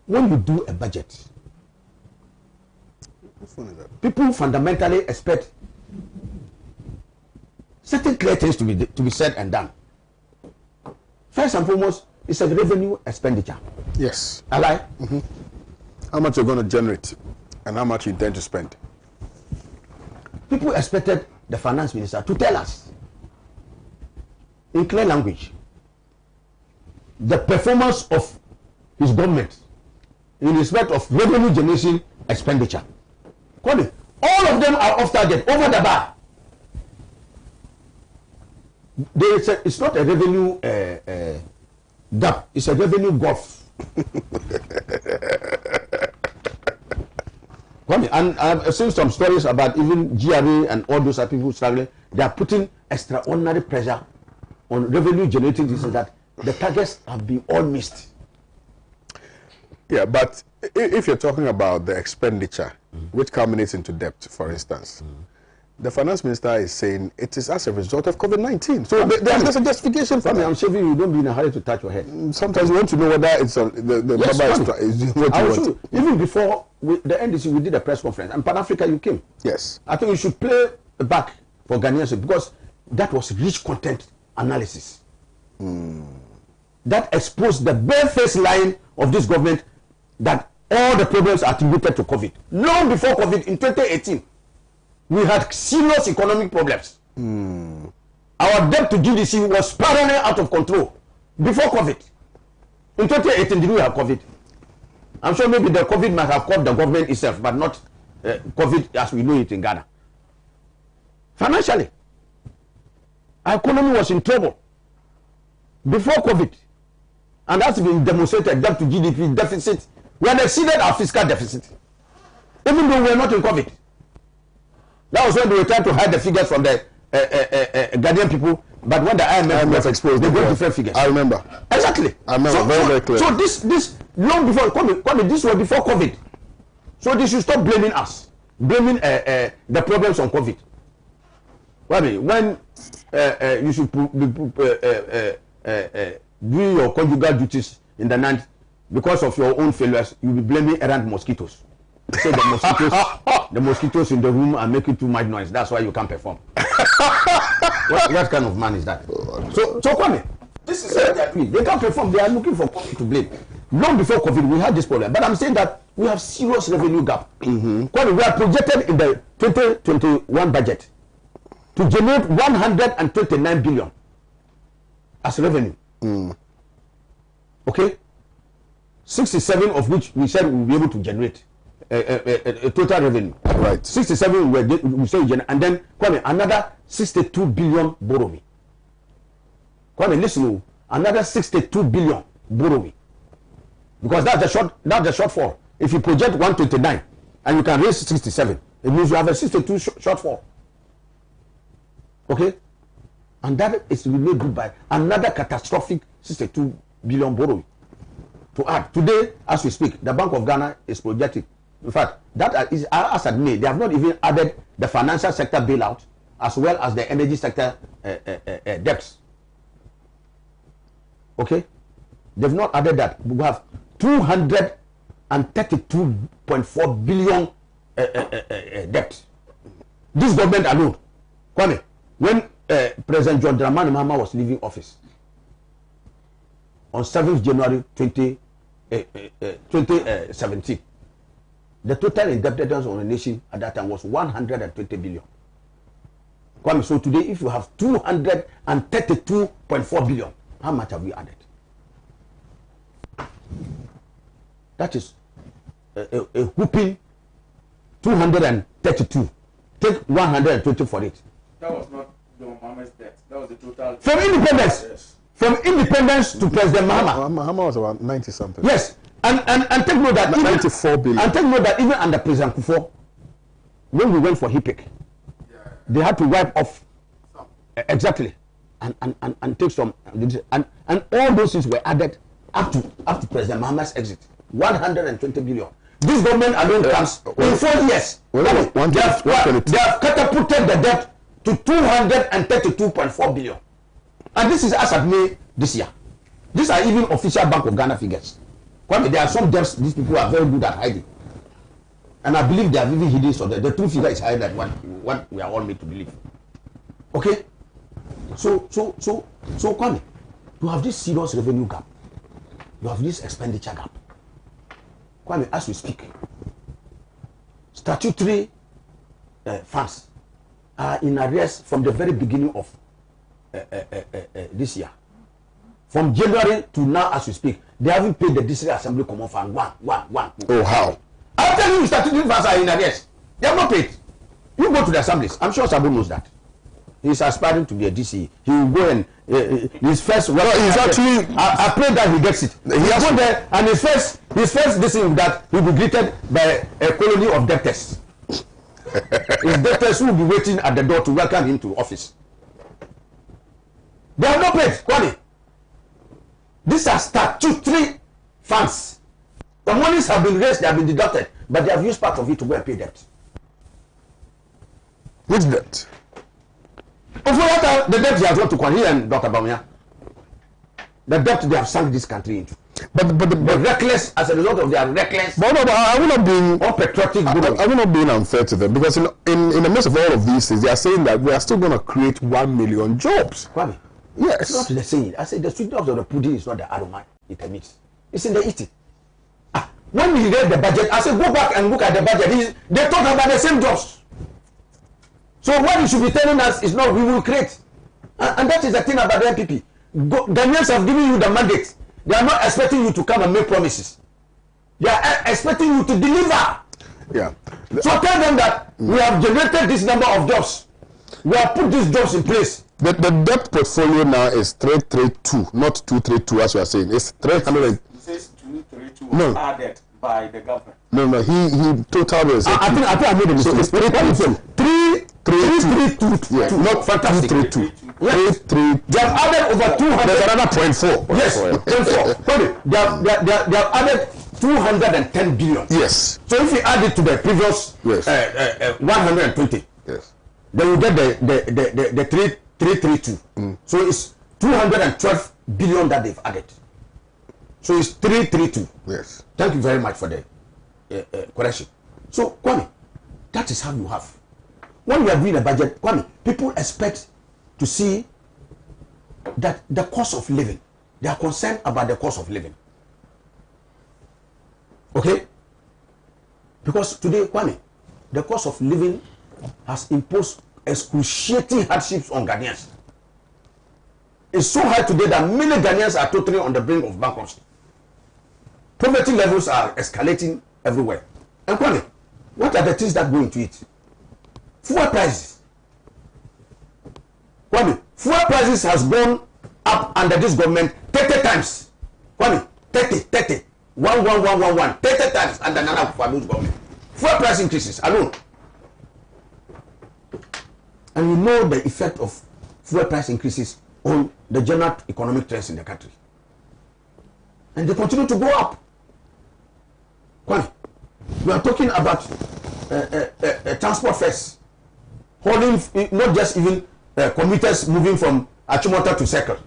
when you do a budget, people fundamentally expect certain clear things to be said and done. First and foremost, it's a revenue expenditure. Yes. Alright? How much you're going to generate and how much you intend to spend. People expected the finance minister to tell us in clear language the performance of his government in respect of revenue generation expenditure. All of them are off target, over the bar. It's not a revenue gap, it's a revenue gulf. And I've seen some stories about even GRA and all those people struggling. They are putting extraordinary pressure on revenue generating diseases that the targets have been all missed. Yeah, but if you're talking about the expenditure, which culminates into debt, for instance, the finance minister is saying it is as a result of COVID-19. So there's a justification for that. I'm sure you don't be in a hurry to touch your head. Sometimes you want to know whether it's the Yes, is what you want. Even before the NDC, we did a press conference, and Pan Africa, you came. Yes. I think you should play back for Ghanaians because that was rich content analysis. That exposed the bare-faced line of this government that all the problems are attributed to COVID. Long before COVID, in 2018, we had serious economic problems. Our debt to GDP was spiraling out of control before COVID. In 2018, did we have COVID? I'm sure maybe the COVID might have caught the government itself, but not COVID as we know it in Ghana. Financially, our economy was in trouble before COVID, and that's been demonstrated. Debt to GDP deficit, we had exceeded our fiscal deficit, even though we are not in COVID. That was when they were trying to hide the figures from the Ghanaian people. But when the IMF was exposed, they got different figures. I remember. Exactly. I remember very clear. So this long before COVID, this was before COVID. So they should stop blaming us, blaming the problems on COVID. Well, I mean, when you should do your conjugal duties in the night because of your own failures, you'll be blaming errant mosquitoes. So the mosquitoes in the room are making too much noise. That's why you can't perform. What kind of man is that? So Kwame, this is what they agree. They can't perform. They are looking for COVID to blame. Long before COVID, we had this problem. But I'm saying that we have serious revenue gap. Kwame, we are projected in the 2021 budget to generate 129 billion as revenue. Okay? 67 of which we said we will be able to generate. A total revenue. Right. 67 we say and then Kwame, another 62 billion borrowing. Kwame, listen, another 62 billion borrowing. Because that's the shortfall. If you project 129 and you can raise 67, it means you have a 62 shortfall. Okay? And that is really good by another catastrophic 62 billion borrowing. To add, today, as we speak, the Bank of Ghana is projecting. In fact, that is as at May. They have not even added the financial sector bailout as well as the energy sector debts. Okay? They've not added that. We have 232.4 billion debt. This government alone. Kwame, when President John Dramani Mahama was leaving office on 7th January 2017, the total indebtedness on the nation at that time was 120 billion. Kwame, so today, if you have 232.4 billion, how much have we added? That is a whooping 232. Take 120 for it. That was not John Mahama's debt. That was the total. From independence. Yes. From independence to President Mahama. Mahama was about 90 something. Yes. And take note that 94 billion. And take note that even under President Kufuor, when we went for HIPIC, they had to wipe off exactly and take some and all those things were added up to President Mahama's exit. 120 billion. This government alone comes in 4 years. They have catapulted the debt to 232.4 billion. And this is as at May this year. These are even official Bank of Ghana figures. There are some debts these people are very good at hiding. And I believe they are even hidden, so the true figure is higher than what we are all made to believe. Okay? So Kwame, you have this serious revenue gap. You have this expenditure gap. Kwame, as we speak, statutory funds are in arrears from the very beginning of this year. From January to now, as we speak, they haven't paid the District Assembly Common Fund one. Oh, how? I'm telling you, statutory funds are in arrears. They have not paid. You go to the assemblies. I'm sure Sabu knows that. He's aspiring to be a DC. He will go and his first. Well, he's actually. I pray that he gets it. He has gone there, and his first this thing that he'll be greeted by a colony of debtors. His debtors will be waiting at the door to welcome him to office. They have not paid, Kwame. These are statutory funds. The monies have been raised, they have been deducted, but they have used part of it to go and pay debt. Which debt? Of what are the debt they have got to Kwame and Dr. Bamia? The debt they have sunk this country into. But the reckless, as a result of their reckless. But no, I will not being patriotic. I will not being unfair to them, because in the midst of all of these things, they are saying that we are still going to create 1 million jobs. Kwame, yes, it's not the saying. I said the sweetness of the pudding is not the aroma it emits. It's in the eating. When we read the budget, I said go back and look at the budget. They talk about the same jobs. So what you should be telling us is not we will create, and that is the thing about the NPP. Ghanaians have given you the mandate. They are not expecting you to come and make promises. They are expecting you to deliver. Yeah. So tell them that we have generated this number of jobs. We have put these jobs in place. The debt portfolio now is 332, not 232 as you are saying. It's 300. It says 232 was added by the government. No, he total was. I think I made a mistake. So it's 332. Yeah, not fantastic. 232. Yes. 332. They have added over 200. There's another 0.4. Yes, 0.4. Sorry, they have added 210 billion. Yes. So if you add it to the previous 120, yes, then you get the 332. So it's 212 billion that they've added. So it's 332. Yes. Thank you very much for the correction. So Kwame, that is how you have. When you are doing a budget, Kwame, people expect to see that the cost of living. They are concerned about the cost of living. Okay? Because today, Kwame, the cost of living has imposed excruciating hardships on Ghanaians. It's so high today that many Ghanaians are totally on the brink of bankruptcy. Poverty levels are escalating everywhere. And Kwame, what are the things that go into it? Fuel prices. Kwame, fuel prices has gone up under this government 30 times. Kwame, 30. 30 times under Nana Akufo-Addo's government. Fuel price increases alone. And you know the effect of fuel price increases on the general economic trends in the country. And they continue to go up. Kwame, we are talking about transport fares. Holding, not just even commuters moving from Achimota to Circle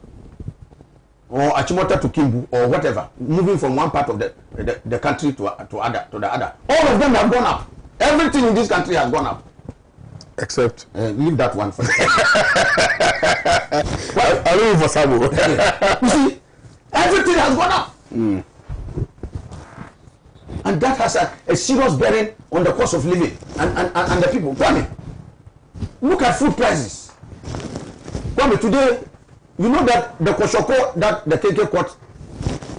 or Achimota to Kimbu or whatever, moving from one part of the country to the other. All of them have gone up. Everything in this country has gone up. Except leave that one for well, I leave for Sabo. You see, everything has gone up. And that has a serious bearing on the cost of living and the people. Kwame, look at food prices. Kwame, today, you know that the Koshoko that the KK caught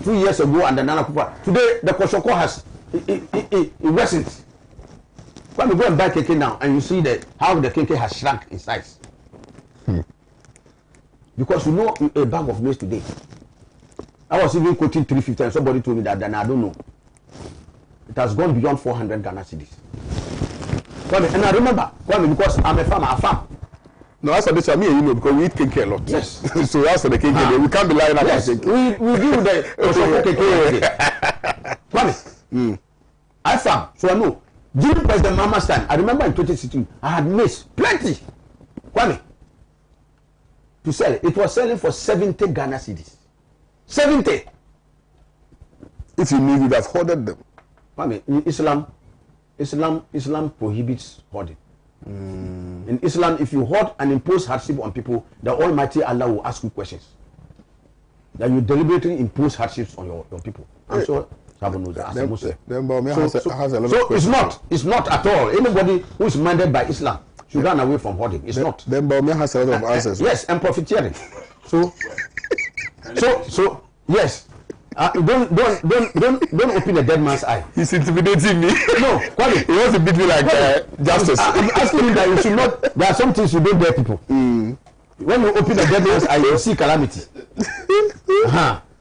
2 years ago and the Nana Akufo, today the Koshoko has it worsened. Kwame, go and buy KK now and you see how the KK has shrunk in size. Because you know a bag of maize today. I was even quoting 350 and somebody told me that, then I don't know. It has gone beyond 400 Ghana cedis. Kwame, and I remember, Kwame, because I'm a farmer, I farm. No, as for this, I mean, you know, because we eat KK a lot. Yes. So as for the KK, we can't be lying about yes. KK. We do the KK. Kwame, I farm, so I know. During President Mama's time, I remember in 2016, I had maize, plenty. Kwame, to sell it. It was selling for 70 Ghana cedis. 70. If you knew, you'd have hoarded them. Kwame, in Islam prohibits hoarding. In Islam, if you hoard and impose hardship on people, the Almighty Allah will ask you questions. That you deliberately impose hardships on your people. I'm sure Sabo knows that as a Muslim. So it's not at all. Anybody who is minded by Islam should run away from hoarding. It's not. Then Baumia has a lot of answers. Yes, and profiteering. So yes. Don't open a dead man's eye. He's intimidating me. No, Kwame. He wants to beat me like justice. I'm asking him that you should not. There are some things you don't dare people. When you open a dead man's eye, you see calamity.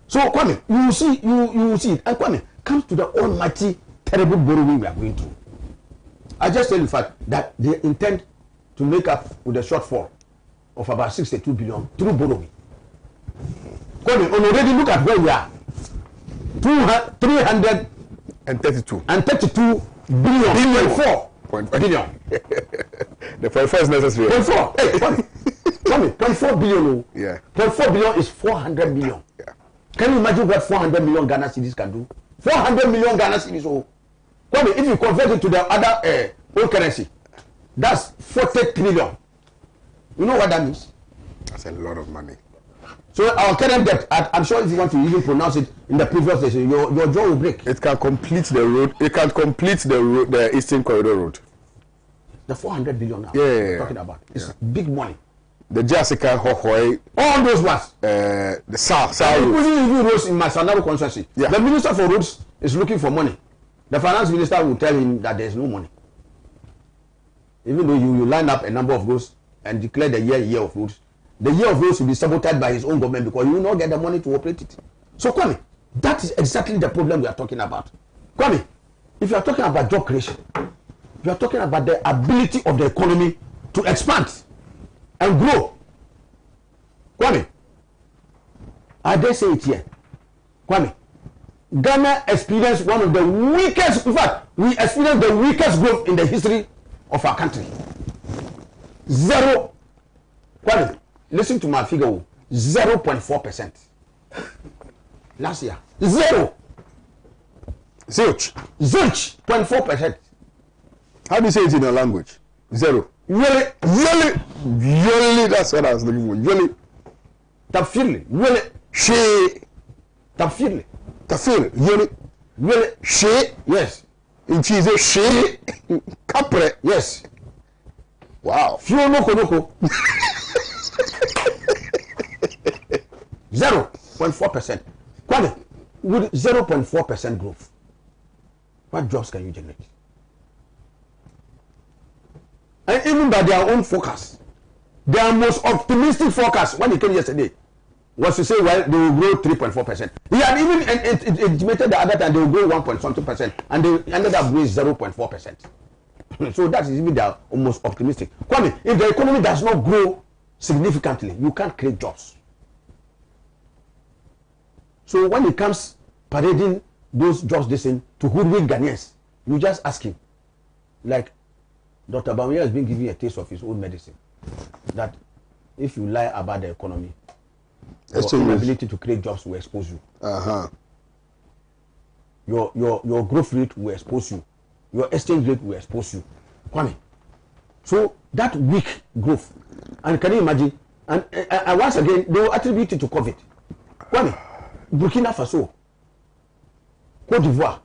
So Kwame, you see it. And Kwame, comes to the almighty terrible borrowing we are going through. I just tell you the fact that they intend to make up with a shortfall of about 62 billion through borrowing. Kwame, already look at where we are. 332 billion. 0.4 billion. The 0.4 is necessary. 0.4. Hey, Kwame, 0.4 billion. Yeah. 0.4 billion is 400 million. Yeah. Can you imagine what 400 million Ghana cedis can do? 400 million Ghana cedis. Oh, Kwame, if you convert it to the other old currency, that's 40 trillion. You know what that means? That's a lot of money. So our current debt, I'm sure if you want to even pronounce it in the previous session, your jaw will break. It can complete the road. It can complete the Eastern Corridor Road. The 400 billion now we're talking about. It's big money. The Jessica Hohoi, all those ones. the South Even roads in my Sanaro constituency. Yeah. The Minister for Roads is looking for money. The Finance Minister will tell him that there is no money. Even though you line up a number of roads and declare the year of roads, the year of roads will be sabotaged by his own government because you will not get the money to operate it. So, Kwame, that is exactly the problem we are talking about. Kwame, if you are talking about job creation, you are talking about the ability of the economy to expand and grow. Kwame, I dare say it here. Kwame, Ghana experienced one of the weakest, in fact, we experienced the weakest growth in the history of our country. Zero. Kwame, listen to my figure, 0.4%. Last year, zero. Zilch. 0.4%. How do you say it in your language? Zero. Really? That's what I was looking for. Really. Tafirli. Really. She. Tafirli. Tafir. Really. Really. She. Yes. In cheese, she. Capre. Yes. Wow. Fio noko. 0.4%. Kwame, with 0.4% growth, what jobs can you generate? And even by their own forecast, their most optimistic forecast when it came yesterday was to say, well, they will grow 3.4%. He had even estimated the other time they will grow 1.something%, and they ended up growing 0.4%. So that is even their most optimistic. Kwame, if the economy does not grow significantly, you can't create jobs. So when it comes parading those jobs to hoodwink Ghanaians, you just ask him, like Dr. Bawumia has been giving a taste of his own medicine, that if you lie about the economy, your ability to create jobs will expose you. Your growth rate will expose you. Your exchange rate will expose you. Kwame. So that weak growth, and can you imagine? And once again, they will attribute it to COVID. Kwame, Burkina Faso, Cote d'Ivoire,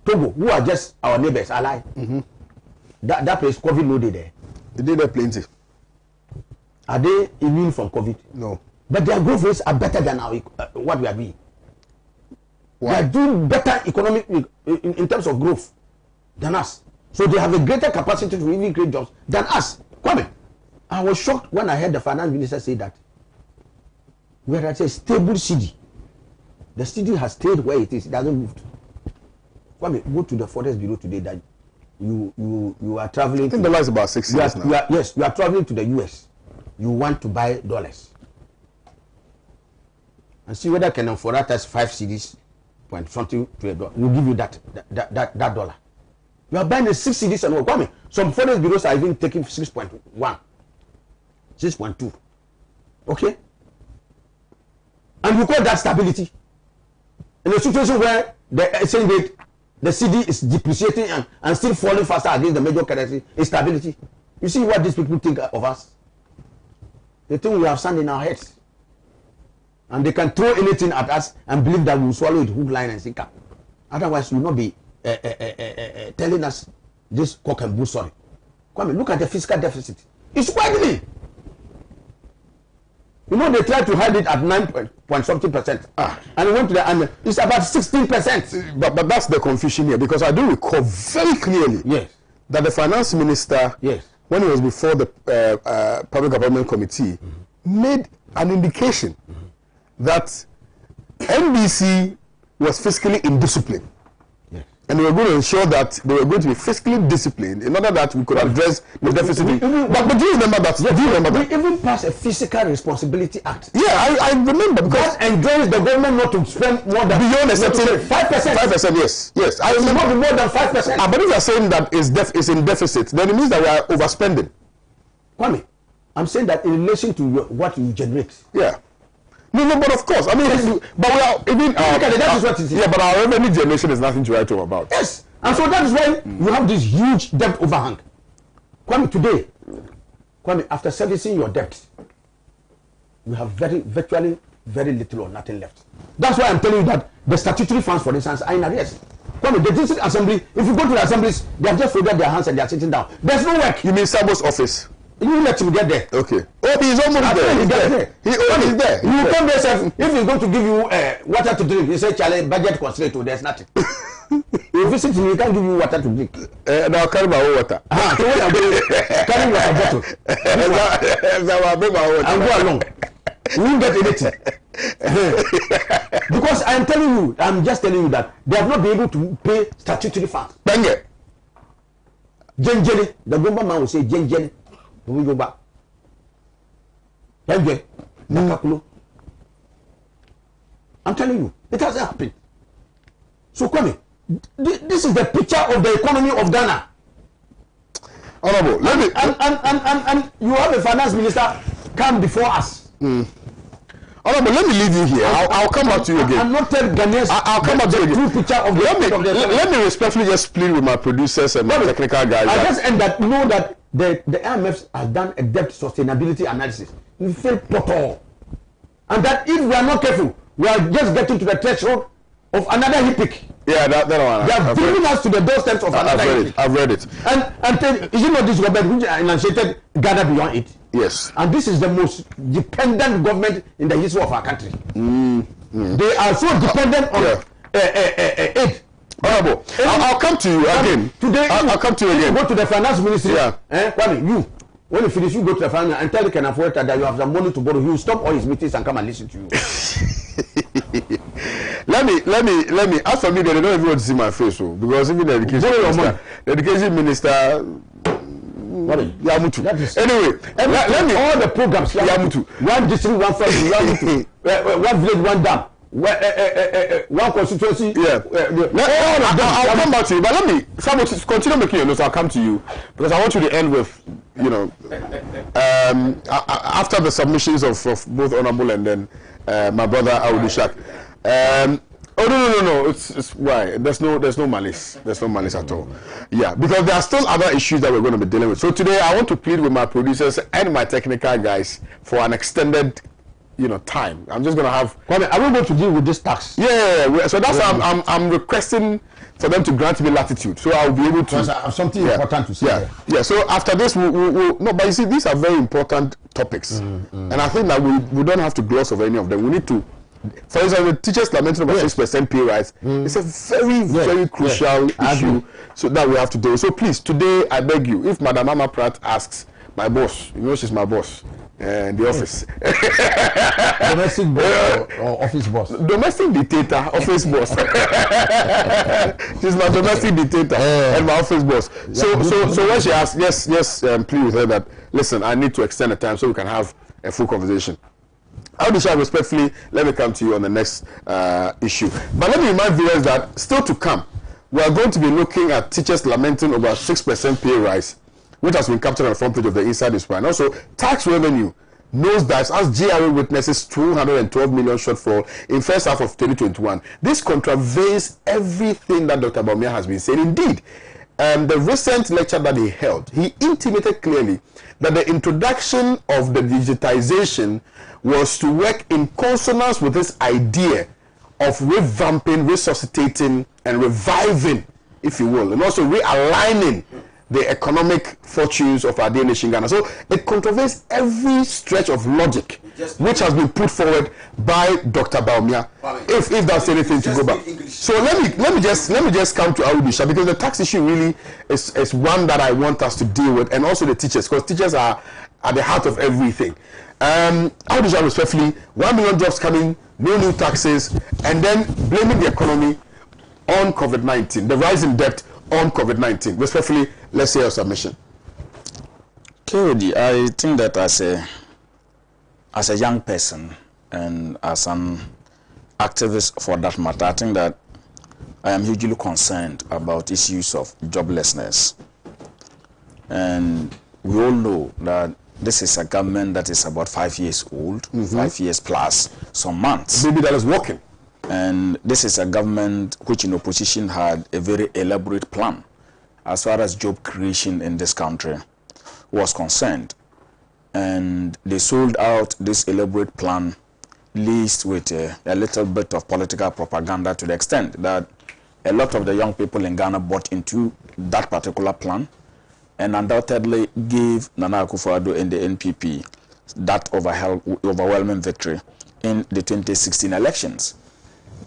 Togo, who are just our neighbors, allied. That place, COVID no day there. They did there plenty. Are they immune from COVID? No. But their growth rates are better than our what we are doing. Why? They are doing better economic in terms of growth than us. So they have a greater capacity to even create jobs than us. Kwame, I was shocked when I heard the finance minister say that we are at a stable city. The city has stayed where it is. It hasn't moved. Kwame, go to the Forest Bureau today that you are traveling. I think the law is about 6 years now. Yes, you are traveling to the US. You want to buy dollars. And see whether can afford that as 5 cedis, point something to a dollar. We'll give you that dollar. You are buying the 6 cedis and Kwame. Some Forest Bureaus are even taking 6.1, 6.2. Okay? And you call that stability. In a situation where the exchange rate, the CD is depreciating and still falling faster against the major currency, instability. You see what these people think of us? They think we have sand in our heads. And they can throw anything at us and believe that we will swallow it hook, line, and sinker. Otherwise, we will not be telling us this cock and bull story. Kwame, look at the fiscal deficit. It's widening. You know, they tried to hide it at 9.something%. And it went to and it's about 16%. But that's the confusion here, because I do recall very clearly that the finance minister, when he was before the Public Government Committee, made an indication that NBC was fiscally indisciplined. And they were going to ensure that they were going to be fiscally disciplined in order that we could address the deficit. But do you remember that? Do you remember that? We even passed a Fiscal Responsibility Act. Yeah, I remember, because that enjoins the government not to spend more than beyond a certain 5%. 5%, yes. I remember. Not more than 5%. But if you are saying that it's in deficit, then it means that we are overspending. Kwame, I'm saying that in relation to what you generate. Yeah. No, but of course. I mean, but we are even. That is what it is. Yeah, but our revenue generation is nothing to write home about. Yes, and so that is why you have this huge debt overhang. Kwame, today, after servicing your debt, you have virtually very little or nothing left. That's why I'm telling you that the statutory funds, for instance, are in arrears. Kwame, the district assembly, if you go to the assemblies, they have just folded their hands and they are sitting down. There's no work. You mean Sabo's office? You let him get there. Okay. Oh, he's almost there. He's there. He's there. You come there, sir. If he's going to give you water to drink, you say, "Charlie, budget constraint. There's nothing." You visit him, he can't give you water to drink. Now carry my own water. So when I'm going, carry your bottle. I bring my own water. And go along. We won't get anything. Because I'm telling you, I'm just telling you that they have not been able to pay statutory funds. Benge. Jenjeli, the government man will say Jenjeli. We go back. Benge. Nakakulo. I'm telling you, it hasn't happened. So come this is the picture of the economy of Ghana. Honorable, let me and you have a finance minister come before us. Honorable, let me leave you here. I'll come back to you again. I'm not telling Ghanaians. I'll come back to you again. True picture of let me respectfully just plead with my producers and my technical guys. I just end that know that the IMF has done a debt sustainability analysis. We fail total, and that if we are not careful, we are just getting to the threshold of another HIPIC. Yeah, that one. They are bringing us to the doorsteps of another HIPIC. I've read it. And is it not this government which enunciated Ghana beyond it? Yes. And this is the most dependent government in the history of our country. They are so dependent on aid. Honorable, I'll come to you again. Today, I'll come to you again. Go to the finance ministry. Yeah. When you finish, you go to the finance and tell the can afford that you have some money to borrow. He will stop all his meetings and come and listen to you. Let me. As for me, they don't even want to see my face, because even the education minister. Yamutu. Anyway, let me all the programs. Yamutu. One district, one family, one village, one dam. One constituency. Yeah. I'll come back to you, but let me continue making your notes. I'll come to you because I want you to end with, after the submissions of both Honorable and then my brother Awudu Shak. Oh no! It's why there's no malice. There's no malice at all. Yeah, because there are still other issues that we're going to be dealing with. So today I want to plead with my producers and my technical guys for an extended, time. I'm just going to have. Are we going to deal with this tax? Yeah. So that's why I'm requesting for them to grant me latitude, so I'll be able to. I have something important to say. Yeah. So after this, we'll no. But you see, these are very important topics, and I think that we don't have to gloss over any of them. We need to. For example, the teachers lamenting about 6% pay rise. It's a very crucial issue, so that we have to do. So please, today I beg you, if Madam Mama Pratt asks my boss, she's my boss in the office. Domestic boss or office boss? Domestic dictator, office boss. She's my domestic dictator and my office boss. So when she asks, yes, plead with her that listen, I need to extend the time so we can have a full conversation. Awudu, respectfully, let me come to you on the next issue. But let me remind viewers that still to come, we are going to be looking at teachers lamenting over 6% pay rise, which has been captured on the front page of the Inside Inspire. And also, tax revenue nosedives as GRA witnesses 212 million shortfall in first half of 2021. This contravenes everything that Dr. Bawumia has been saying. Indeed, the recent lecture that he held, he intimated clearly that the introduction of the digitization was to work in consonance with this idea of revamping, resuscitating, and reviving, if you will, and also realigning the economic fortunes of our dear nation Ghana. So it contravenes every stretch of logic which has been put forward by Dr. Bawumia. If that's anything to go back. So let me just come to Awudu, because the tax issue really is one that I want us to deal with, and also the teachers, because teachers are at the heart of everything. Awudu, respectfully, 1 million jobs coming, no new taxes, and then blaming the economy on COVID-19, the rise in debt on COVID-19. Respectfully, let's hear your submission. KOD, I think that as a young person and as an activist for that matter, I think that I am hugely concerned about issues of joblessness. And we all know that this is a government that is about 5 years old, 5 years plus some months. Maybe that is working. And this is a government which in opposition had a very elaborate plan as far as job creation in this country was concerned. And they sold out this elaborate plan laced with a little bit of political propaganda, to the extent that a lot of the young people in Ghana bought into that particular plan. and undoubtedly gave Nana Akufo-Addo and the NPP that overwhelming victory in the 2016 elections.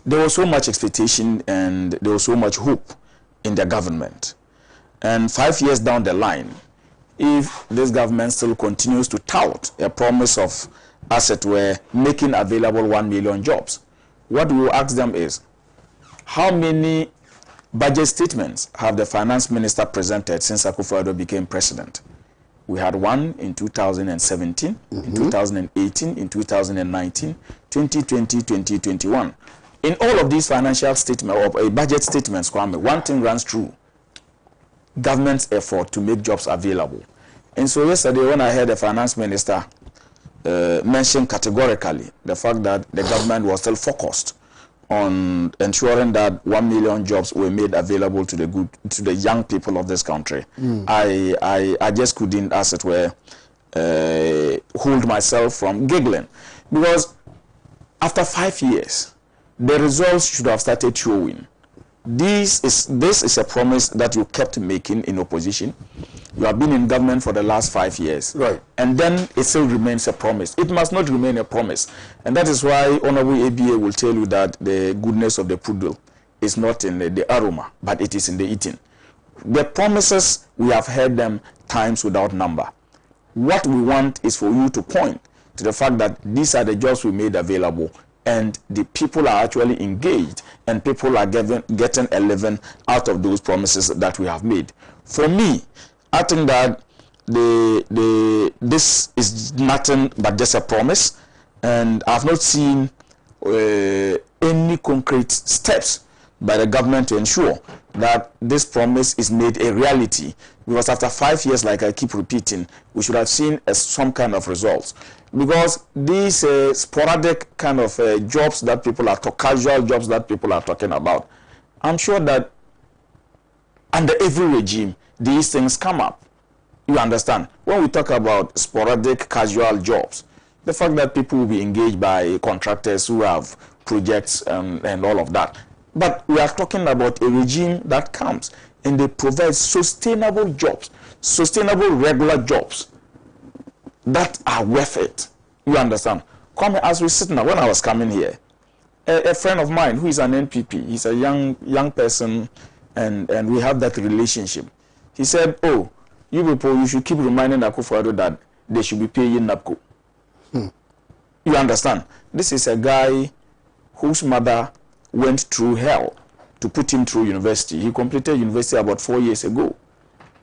There was so much expectation and there was so much hope in the government. And 5 years down the line, if this government still continues to tout a promise of, as it were, making available 1 million jobs, what we will ask them is, how many budget statements have the finance minister presented since Akufo-Addo became president? We had one in 2017, in 2018, in 2019, 2020, 2021. In all of these financial statements or budget statements, Kwame, one thing runs true: government's effort to make jobs available. And so yesterday, when I heard the finance minister mention categorically the fact that the government was still focused on ensuring that 1 million jobs were made available to the young people of this country, I just couldn't, as it were, hold myself from giggling, because after 5 years, the results should have started showing. This is a promise that you kept making in opposition. You have been in government for the last 5 years. Right. And then it still remains a promise. It must not remain a promise. And that is why Honorable ABA will tell you that the goodness of the poodle is not in the aroma, but it is in the eating. The promises, we have heard them times without number. What we want is for you to point to the fact that these are the jobs we made available, and the people are actually engaged, and people are getting a living out of those promises that we have made. For me, I think that this is nothing but just a promise, and I've not seen any concrete steps by the government to ensure that this promise is made a reality. Because after 5 years, like I keep repeating, we should have seen some kind of results. Because these sporadic kind of jobs that people are casual jobs that people are talking about, I'm sure that under every regime, these things come up. You understand? When we talk about sporadic casual jobs, the fact that people will be engaged by contractors who have projects and all of that. But we are talking about a regime that comes and they provide sustainable jobs, sustainable regular jobs that are worth it. You understand? Come as we sit now, when I was coming here, a friend of mine who is an NPP, he's a young person, and we have that relationship. He said, oh, you people, you should keep reminding Akufo-Addo that they should be paying NAPCO. You understand? This is a guy whose mother went through hell to put him through university. He completed university about 4 years ago.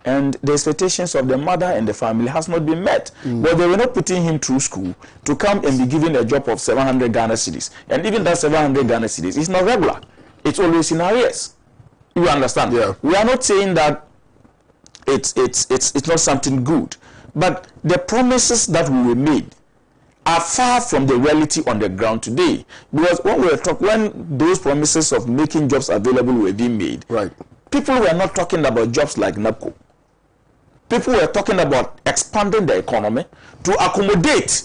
And the expectations of the mother and the family has not been met. But they were not putting him through school to come and be given a job of 700 Ghana cedis. And even that 700 Ghana cedis is not regular. It's always in arrears. You understand? Yeah. We are not saying that it's not something good. But the promises that we were made are far from the reality on the ground today. Because when those promises of making jobs available were being made, right, people were not talking about jobs like NAPCO. People were talking about expanding the economy to accommodate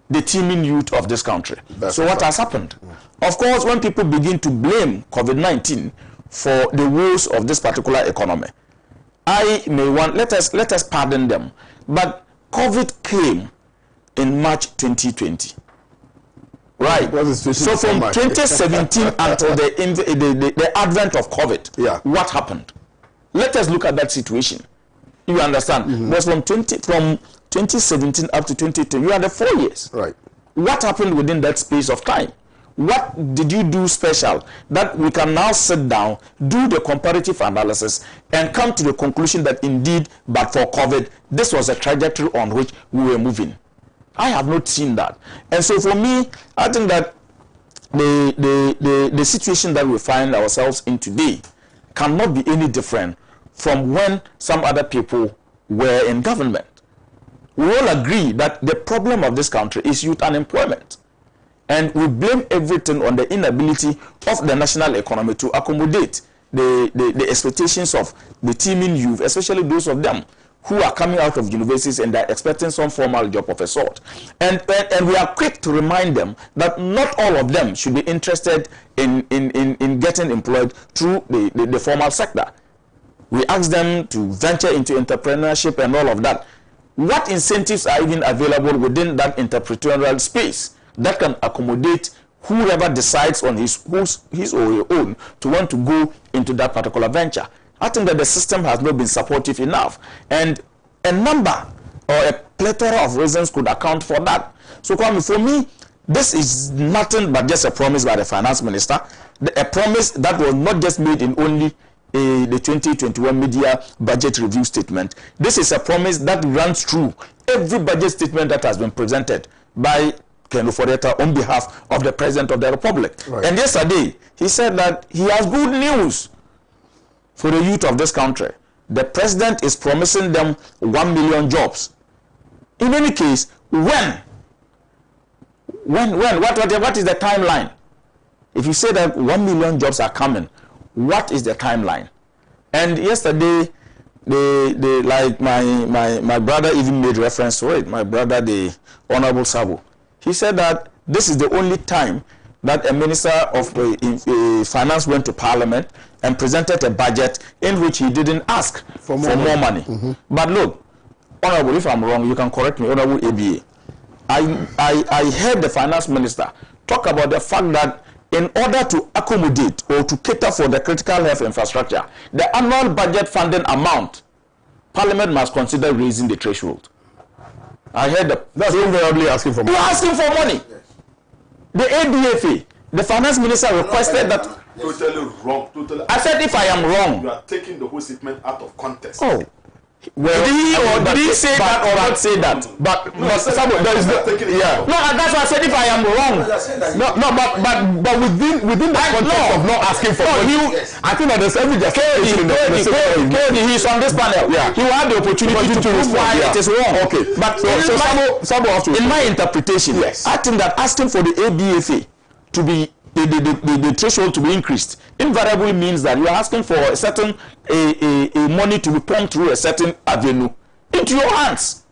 the teeming youth of this country. So what has happened? Of course, when people begin to blame COVID-19 for the woes of this particular economy, let us pardon them. But COVID came in March 2020. Right. So from 2017 until the advent of COVID, what happened? Let us look at that situation. You understand? Because from 2017 up to 2020, you had 4 years. Right. What happened within that space of time? What did you do special that we can now sit down, do the comparative analysis, and come to the conclusion that indeed, but for COVID, this was a trajectory on which we were moving? I have not seen that. And so for me, I think that the situation that we find ourselves in today cannot be any different from when some other people were in government. We all agree that the problem of this country is youth unemployment. And we blame everything on the inability of the national economy to accommodate the expectations of the teeming youth, especially those of them who are coming out of universities and they're expecting some formal job of a sort. And we are quick to remind them that not all of them should be interested in getting employed through the formal sector. We ask them to venture into entrepreneurship and all of that. What incentives are even available within that entrepreneurial space that can accommodate whoever decides on his or her own to want to go into that particular venture? I think that the system has not been supportive enough, and a number or a plethora of reasons could account for that. So, Kwame, for me, this is nothing but just a promise by the finance minister, a promise that was not just made in only the 2021 media budget review statement. This is a promise that runs through every budget statement that has been presented by Ken Oforeta on behalf of the President of the Republic. Right. And yesterday, he said that he has good news for the youth of this country. The President is promising them 1 million jobs. In any case, what is the timeline? If you say that 1 million jobs are coming, what is the timeline? And yesterday, like my brother even made reference to it. My brother, the Honorable Sabo, he said that this is the only time that a minister of finance went to Parliament and presented a budget in which he didn't ask for more money. Mm-hmm. But look, Honorable, if I'm wrong, you can correct me, Honorable ABA. I heard the finance minister talk about the fact that in order to accommodate or to cater for the critical health infrastructure, the annual budget funding amount, Parliament must consider raising the threshold. I heard that. That's invariably asking for money. You're asking for money. Yes. The ADFA, the finance minister requested that. Totally wrong. Totally. I said if I am wrong. You are taking the whole statement out of context. Oh. Well, did he say that or not say that? But no, that's why I said if I am wrong. But within the context of not asking for money, I think that there's every justification. He's on this panel. Yeah. He will have the opportunity to prove why it is wrong. Okay. But in my interpretation, I think that asking for the ABFA to be the threshold to be increased invariably means that you are asking for a certain money to be pumped through a certain avenue into your hands.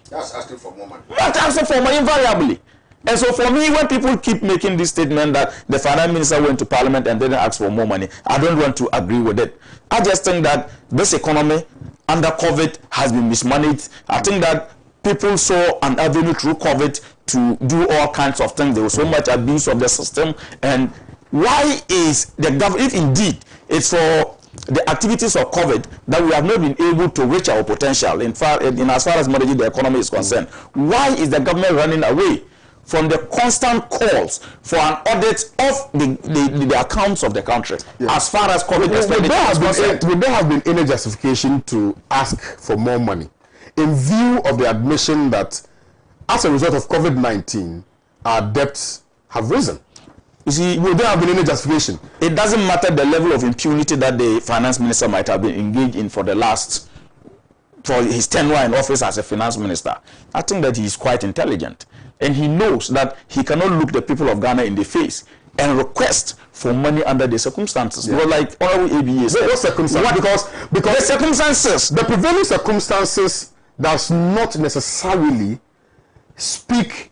That's asking for more money. That's asking for money invariably. And so for me, when people keep making this statement that the finance minister went to Parliament and didn't ask for more money, I don't want to agree with it. I just think that this economy under COVID has been mismanaged. I think that people saw an avenue through COVID to do all kinds of things. There was so much abuse of the system. And why is the government, if indeed it's for the activities of COVID that we have not been able to reach our potential in as far as managing the economy is concerned, why is the government running away from the constant calls for an audit of the accounts of the country as far as COVID expenditure is concerned? Would there have been any justification to ask for more money in view of the admission that as a result of COVID-19, our debts have risen? You see, would there have been any justification? It doesn't matter the level of impunity that the finance minister might have been engaged in for his tenure in office as a finance minister. I think that he is quite intelligent. And he knows that he cannot look the people of Ghana in the face and request for money under the circumstances. Yeah. Well, like Honorable ABA said. What circumstances? Because the circumstances, the prevailing circumstances does not necessarily speak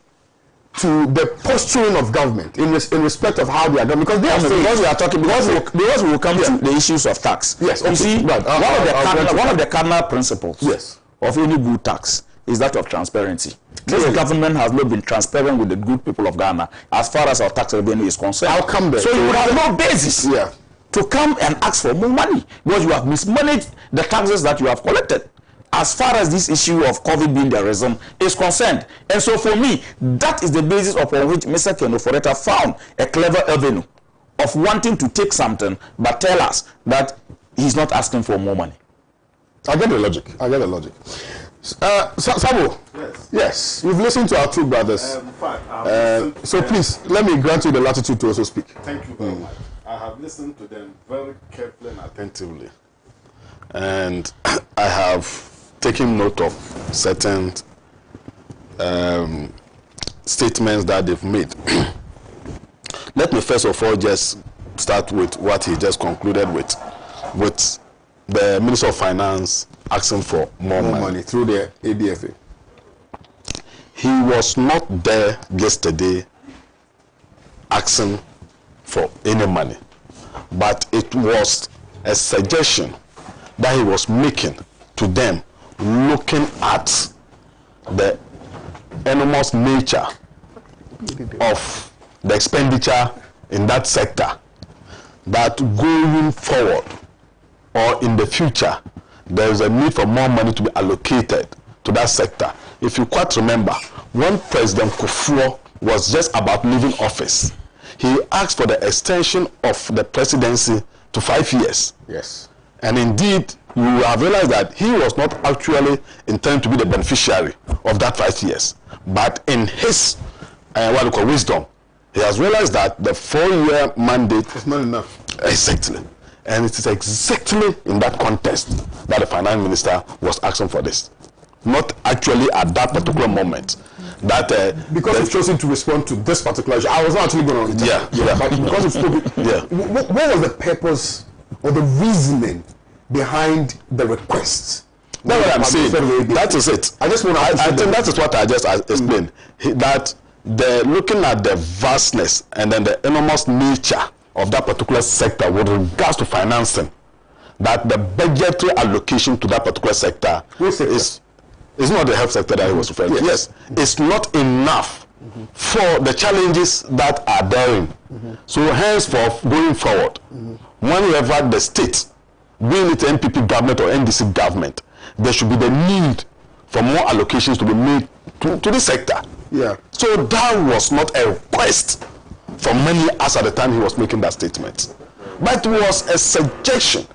to the posturing of government in respect of how they are done, because because we will come to the issues of tax. Yes, you see, one of the cardinal principles of any good tax is that of transparency. This government has not been transparent with the good people of Ghana as far as our tax revenue is concerned. I'll come there. So you would have no basis to come and ask for more money because you have mismanaged the taxes that you have collected as far as this issue of COVID being the reason is concerned. And so for me, that is the basis upon which Mr. Ken Oforeta found a clever avenue of wanting to take something but tell us that he's not asking for more money. I get the logic. Sabo, yes, you've listened to our two brothers. In fact, so please, let me grant you the latitude to also speak. Thank you very much. I have listened to them very carefully and attentively. And I have taken note of certain statements that they've made. Let me first of all just start with what he just concluded with the Minister of Finance asking for more money through the ADFA. He was not there yesterday asking for any money, but it was a suggestion that he was making to them, looking at the enormous nature of the expenditure in that sector, that going forward or in the future, there is a need for more money to be allocated to that sector. If you quite remember, when President Kufuor was just about leaving office, he asked for the extension of the presidency to 5 years. Yes. And indeed, you have realized that he was not actually intended to be the beneficiary of that 5 years. But in his wisdom, he has realized that the 4-year mandate is not enough. Exactly. And it is exactly in that context that the finance minister was asking for this. Not actually at that particular moment. That because you've chosen to respond to this particular issue. I was not actually going to. Yeah. But because you've spoken. Yeah. What was the purpose or the reasoning behind the request? That's what I'm saying. That is it. I just want to. I think that is what I just explained. That looking at the vastness and then the enormous nature of that particular sector with regards to financing, that the budgetary allocation to that particular sector is not the health sector that he was referring to. Yes, it's not enough for the challenges that are therein. So henceforth, going forward, whenever the state, being it NPP government or NDC government, there should be the need for more allocations to be made to this sector. Yeah. So that was not a request for money as at the time he was making that statement, but it was a suggestion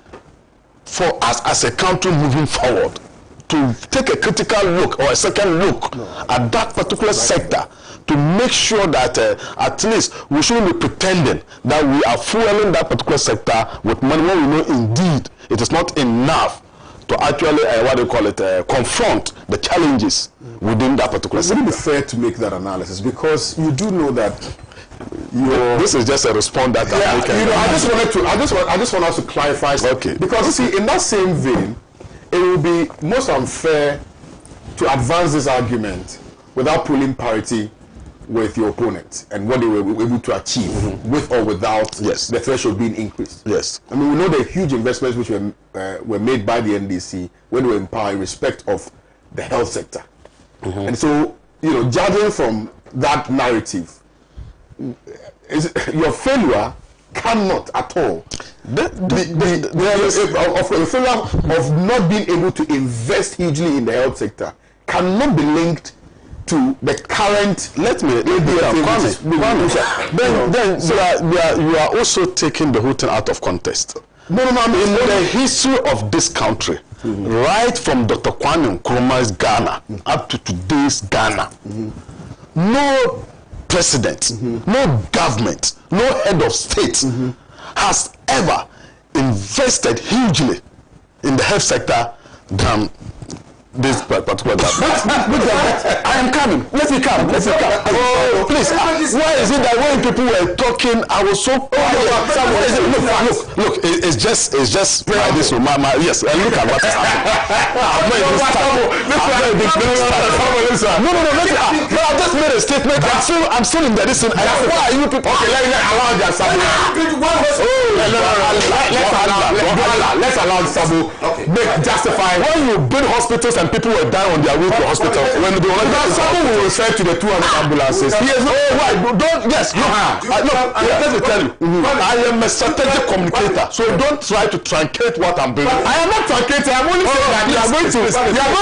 for us as a country moving forward to take a critical look or a second look at that particular sector, to make sure that at least we shouldn't be pretending that we are fueling that particular sector with money when we know indeed it is not enough to actually confront the challenges within that particular sector. Would it be fair to make that analysis, because you do know that this is just a response that I just want us to clarify something. Okay. Because you see, in that same vein, it will be most unfair to advance this argument without pulling parity with your opponent and what they were able to achieve with or without the threshold being increased. Yes. I mean, we know the huge investments which were made by the NDC when they were in power in respect of the health sector. And so, judging from that narrative, your failure cannot at all the failure of not being able to invest hugely in the health sector cannot be linked to the current. Then you are also taking the whole thing out of context. No, in the history of this country, right from Dr. Kwame Nkrumah's Ghana up to today's Ghana, no president, no government, no head of state has ever invested hugely in the health sector than this particular government. I am coming. Let me come. Oh, please. Why is it that when people were talking, I was so quiet? Look. It's just by this. Yes. And look at what is happening. No. I just made a statement. I'm still in the listen. Why are you people? Okay, let me allow that Sabo. Let's allow Sabo. Justify when you build hospitals and people were dying on their way to the hospital. When they were someone will refer to the 200 ambulances. Yes, let me tell you. I am a strategic communicator, so don't try to truncate what I'm doing. I am not truncating. I'm only saying that you are going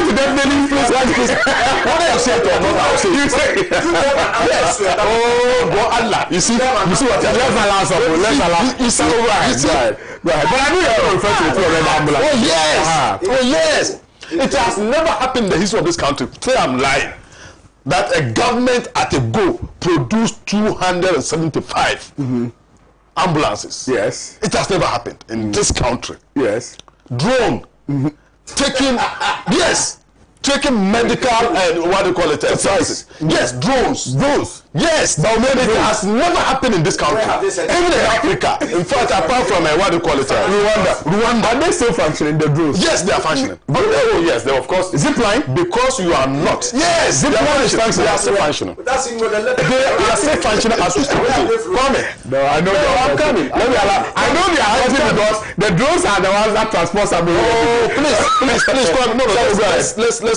to definitely influence this. What I have said or not, I will say. You say yes. Oh, God, Allah. You see what? Let's allow something. Let's allow. You see, right. But I know you're going to refer to the 200 ambulances. Oh yes. It has never happened in the history of this country. Say I'm lying. That a government at a go produced 275 ambulances. Yes. It has never happened in this country. Yes. Drone taking. Yes. taking medical and what do you call it? Services. Yes, drones. Yes, it has never happened in this country. Even in Africa. In fact, apart from what do you call it? Rwanda. Are they still functioning, the drones? Yes, they are functioning. Yes, they of course. Zipline? Because you are not. Yes, zipline is functioning. They are still functioning. They are still functioning as we speak. Come. No, I know. I'm coming. I know they are helping because the drones are the ones that transport somebody. Oh, please, come. No,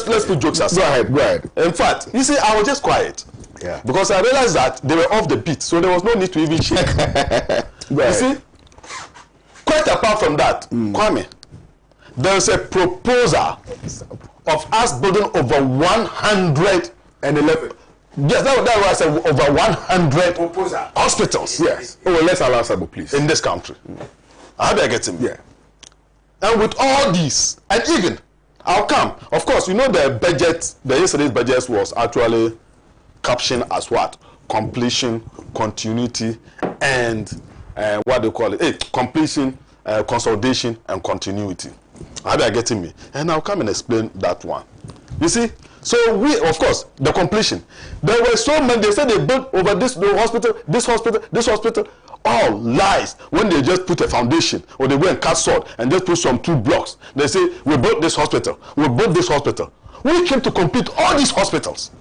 let's put jokes aside. Go ahead. In fact, you see, I was just quiet. Yeah. Because I realized that they were off the beat, so there was no need to even shake. You see, quite apart from that, Kwame, there is a proposal of us building over 111. Yes, that was over 100 hospitals. Yes. Oh, well, let's allow Sabo, please. In this country. How do I get him? Yeah. And with all these, and even, I'll come. Of course, you know the budget, the yesterday's budget was actually captioned as what? Completion, continuity, and what do you call it? Completion, consolidation, and continuity. How do I get me? And I'll come and explain that one. You see? So we, of course, the completion. There were so many, they said they built over this hospital, all lies. When they just put a foundation, or they go and cut sod, and just put some 2 blocks. They say, we built this hospital, we built this hospital. We came to complete all these hospitals.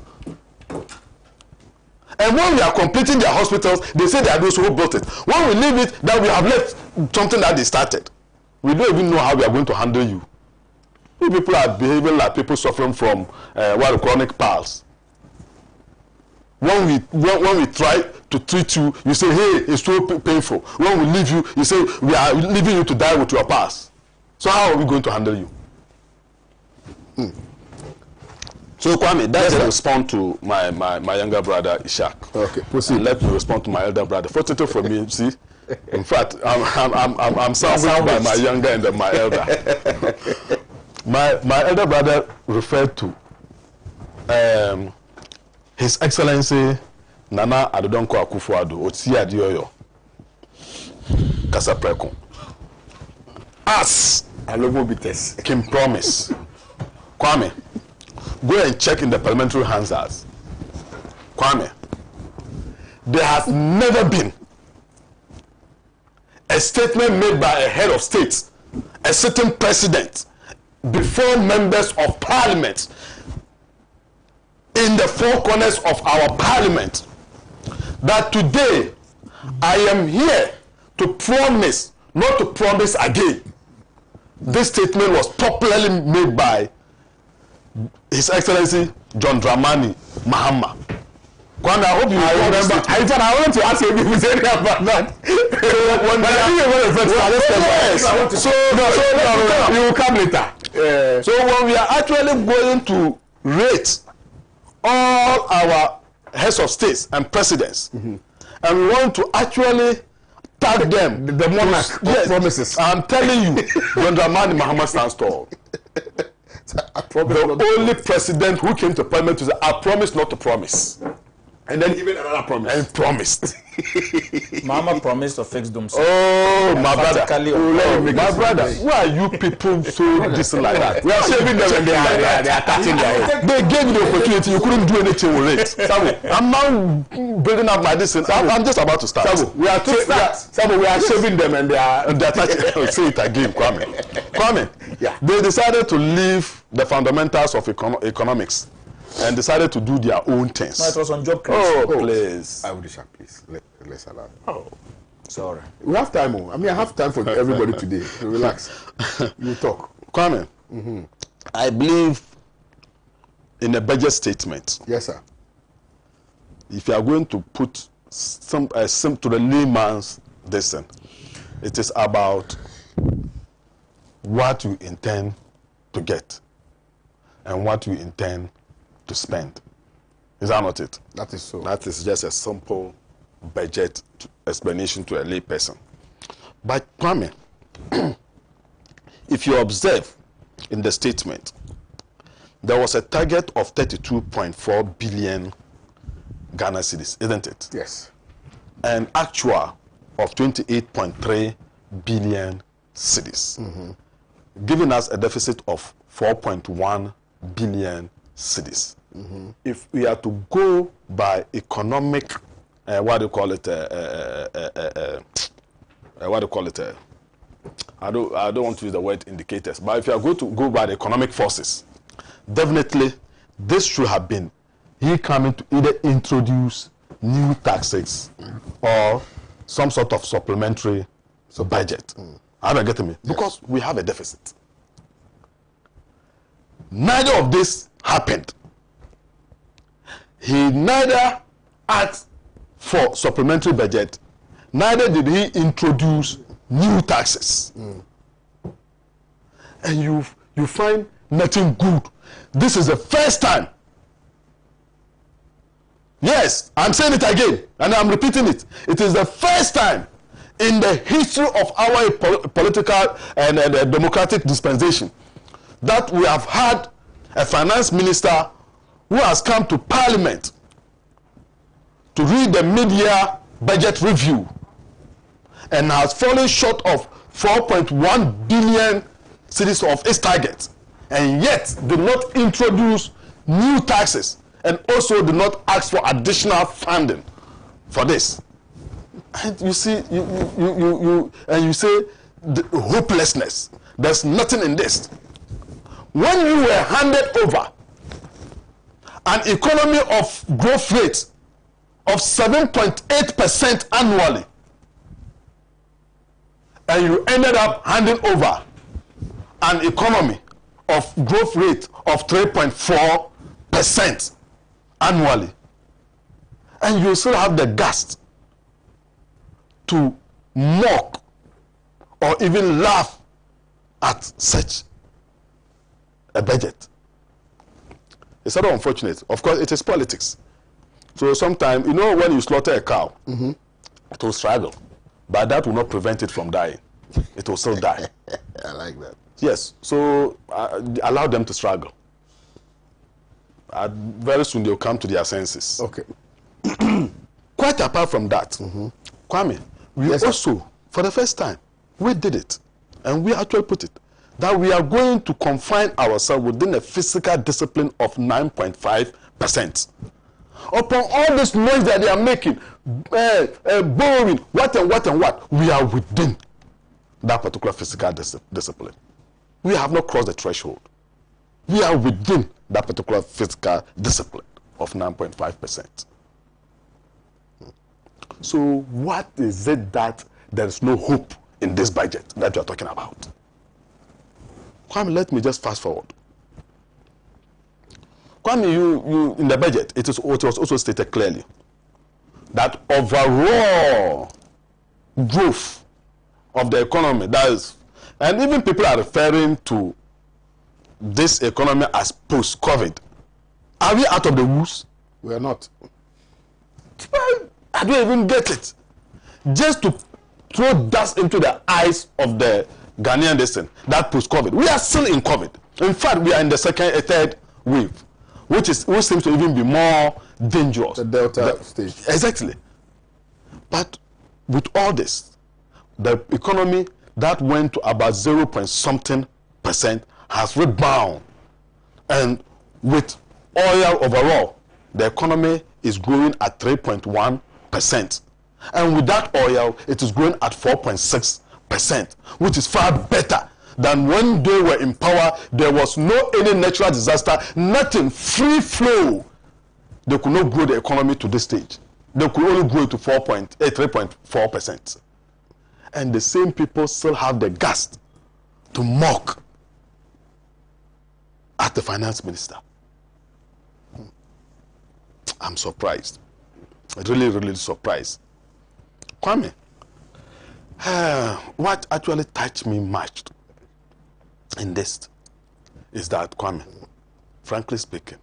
And when we are completing their hospitals, they say they are those who built it. When we leave it, that we have left something that they started. We don't even know how we are going to handle you. You people are behaving like people suffering from chronic piles. When we try to treat you, you say, hey, it's so painful. When we leave you, you say, we are leaving you to die with your past. So how are we going to handle you? So Kwame, that's a response to my younger brother Ishak. Okay, proceed. And let me respond to my elder brother. Fortunately for me, see, in fact, I'm sandwiched by my younger and then my elder. My elder brother referred to His Excellency Nana Adodonko Akufo-Addo Otsi Adioyo Kasapreko as Alomobites Kim promise. Kwame, go and check in the parliamentary Hansards. Kwame, there has never been a statement made by a head of state, a certain president, before members of parliament in the 4 corners of our parliament, that today I am here to promise, not to promise again. This statement was popularly made by His Excellency John Dramani Mahama. Kwame, I hope you remember. I want to ask you if you say about that. You will come later. So when we are actually going to rate all our heads of states and presidents, and we want to actually tag them, the monarch promises. I'm telling you, John Dramani Mahama stands tall. The only president who came to parliament to say, I promise not to promise. And then even another promise. And promised. Mama promised to fix them. Oh, my brother. My brother, why are you people so distant like that? We are saving them and they are touching their head. They gave you the opportunity, you couldn't do anything with it. Sabu, I'm now building up my distance. I'm just about to start. Sabu, we are saving them and they are touching. Say it again, Kwame. Kwame, yeah. They decided to leave the fundamentals of economics and decided to do their own things. No, it was on job creation. Oh, please. I would wish, please. Let's allow. Oh, sorry. We have time. I mean, I have time for everybody today. So relax. You talk. Kwame, I believe in a budget statement. Yes, sir. If you are going to put some to the layman's lesson, it is about what you intend to get and what you intend to spend. Is that not it? That is so. That is just a simple budget explanation to a lay person. But Kwame, if you observe in the statement, there was a target of 32.4 billion Ghana cedis, isn't it? Yes. An actual of 28.3 billion cedis, giving us a deficit of 4.1 billion cedis. If we are to go by economic, what do you call it? What do you call it? I don't want to use the word indicators, but if you are going to go by the economic forces, definitely this should have been he coming to either introduce new taxes or some sort of supplementary budget. Are you getting me? Because we have a deficit. Neither of this happened. He neither asked for supplementary budget, neither did he introduce new taxes. And you find nothing good. This is the first time. Yes, I'm saying it again, and I'm repeating it. It is the first time in the history of our political and democratic dispensation that we have had a finance minister who has come to parliament to read the mid-year budget review and has fallen short of 4.1 billion cedis of its target, and yet did not introduce new taxes and also did not ask for additional funding for this. And you see, you say the hopelessness. There's nothing in this. When you were handed over an economy of growth rate of 7.8% annually, and you ended up handing over an economy of growth rate of 3.4% annually, and you still have the guts to mock or even laugh at such a budget. It's sort of unfortunate. Of course, it is politics. So sometimes, when you slaughter a cow, it will struggle, but that will not prevent it from dying. It will still die. I like that. Yes, so allow them to struggle. Very soon they'll come to their senses. Okay. Quite apart from that, Kwame, we also, for the first time, we did it, and we actually put it, that we are going to confine ourselves within a fiscal discipline of 9.5%. Upon all this noise that they are making, borrowing, what and what and what, we are within that particular fiscal discipline. We have not crossed the threshold. We are within that particular fiscal discipline of 9.5%. So what is it that there is no hope in this budget that you are talking about? Kwame, let me just fast forward. Kwame, you in the budget, it was also stated clearly that overall growth of the economy, that is, and even people are referring to this economy as post-COVID. Are we out of the woods? We are not. I don't even get it. Just to throw dust into the eyes of the Ghanaian descent, that post-COVID. We are still in COVID. In fact, we are in the third wave, which seems to even be more dangerous. The Delta stage. Exactly. But with all this, the economy that went to about 0.something% has rebound. And with oil overall, the economy is growing at 3.1%. And with that oil, it is growing at 4.6%, which is far better than when they were in power. There was no any natural disaster, nothing, free flow. They could not grow the economy to this stage. They could only grow it to 3.4%. And the same people still have the guts to mock at the finance minister. I'm surprised. Really, really surprised. Kwame, what actually touched me much in this is that, Kwame, frankly speaking,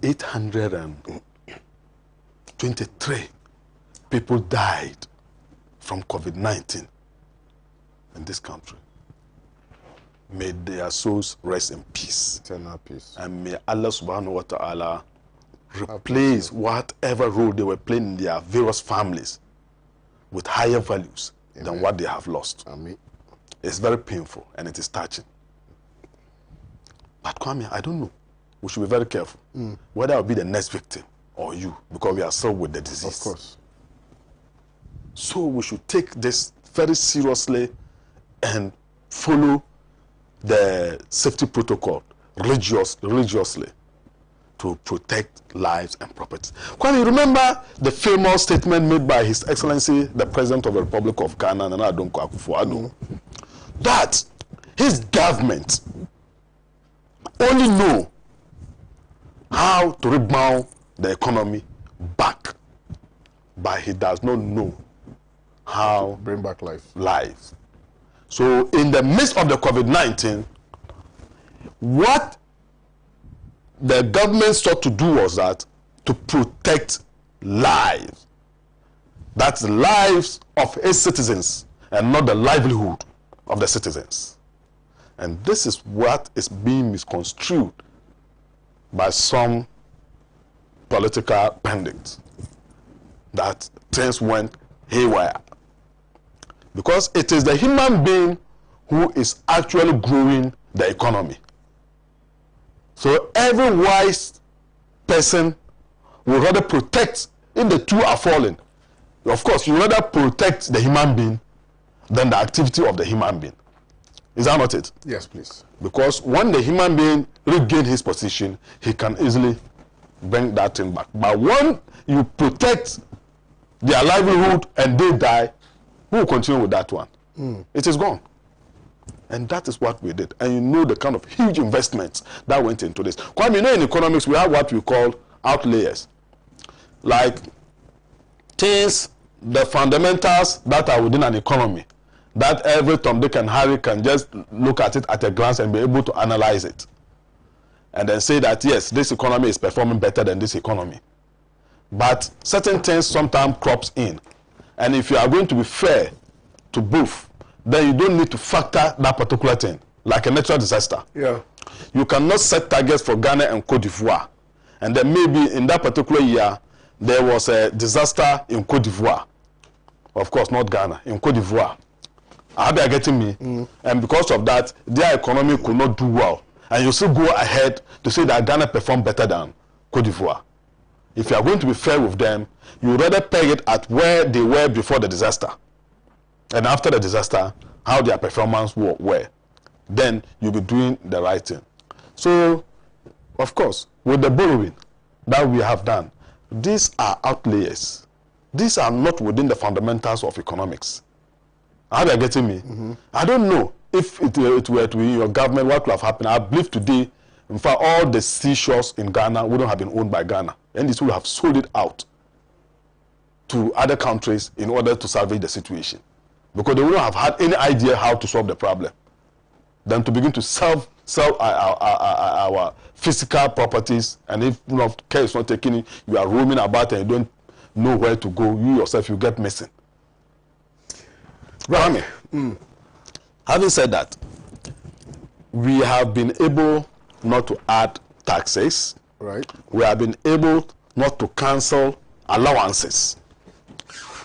823 people died from COVID-19 in this country. May their souls rest in peace. Eternal peace. And may Allah subhanahu wa ta'ala replace whatever role they were playing in their various families with higher values than what they have lost. Amen. It's very painful and it is touching. But Kwame, I don't know. We should be very careful whether I'll be the next victim or you, because we are still with the disease. Of course. So we should take this very seriously and follow the safety protocol religiously to protect lives and property. Kwame, remember the famous statement made by His Excellency, the President of the Republic of Ghana, Nana Adonko Akufo-Addo, that his government only know how to rebound the economy back, but he does not know how to bring back life. So in the midst of the COVID-19, what the government sought to do was that to protect lives. That's the lives of its citizens and not the livelihood of the citizens. And this is what is being misconstrued by some political pundits, that things went haywire. Because it is the human being who is actually growing the economy. So every wise person will rather protect, if the two are falling, of course, you rather protect the human being than the activity of the human being. Is that not it? Yes, please. Because when the human being regains his position, he can easily bring that thing back. But when you protect their livelihood and they die, who will continue with that one? It is gone. And that is what we did. And you know the kind of huge investments that went into this. Kwame, you know, in economics, we have what we call outlayers. Like things, the fundamentals that are within an economy, that every Tom, Dick, and Harry can just look at it at a glance and be able to analyze it. And then say that, yes, this economy is performing better than this economy. But certain things sometimes crops in. And if you are going to be fair to both, then you don't need to factor that particular thing, like a natural disaster. Yeah. You cannot set targets for Ghana and Cote d'Ivoire. And then maybe in that particular year, there was a disaster in Cote d'Ivoire. Of course, not Ghana, in Cote d'Ivoire. Are they getting me? And because of that, their economy could not do well. And you still go ahead to say that Ghana performed better than Cote d'Ivoire. If you are going to be fair with them, you rather peg it at where they were before the disaster. And after the disaster, how their performance were. Then you'll be doing the right thing. So, of course, with the borrowing that we have done, these are outliers. These are not within the fundamentals of economics. Are they getting me? I don't know if it were to be your government, what would have happened. I believe today, in fact, all the seashores in Ghana wouldn't have been owned by Ghana. And this would have sold it out to other countries in order to salvage the situation. Because they wouldn't have had any idea how to solve the problem. Then to begin to sell our physical properties, and if care is not taken in, you are roaming about and you don't know where to go, you yourself, you get missing. Right. Having said that, we have been able not to add taxes. Right. We have been able not to cancel allowances.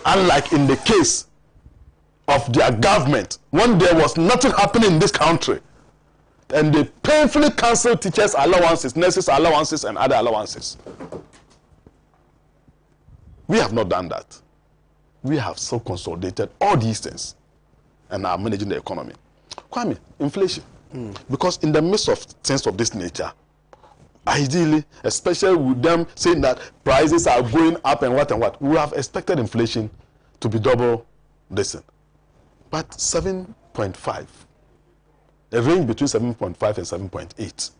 Unlike in the case of their government, when there was nothing happening in this country, and they painfully canceled teachers' allowances, nurses' allowances, and other allowances. We have not done that. We have so consolidated all these things and are managing the economy. Kwame, inflation. Because in the midst of things of this nature, ideally, especially with them saying that prices are going up and what, we have expected inflation to be double this. But 7.5, a range between 7.5 and 7.8,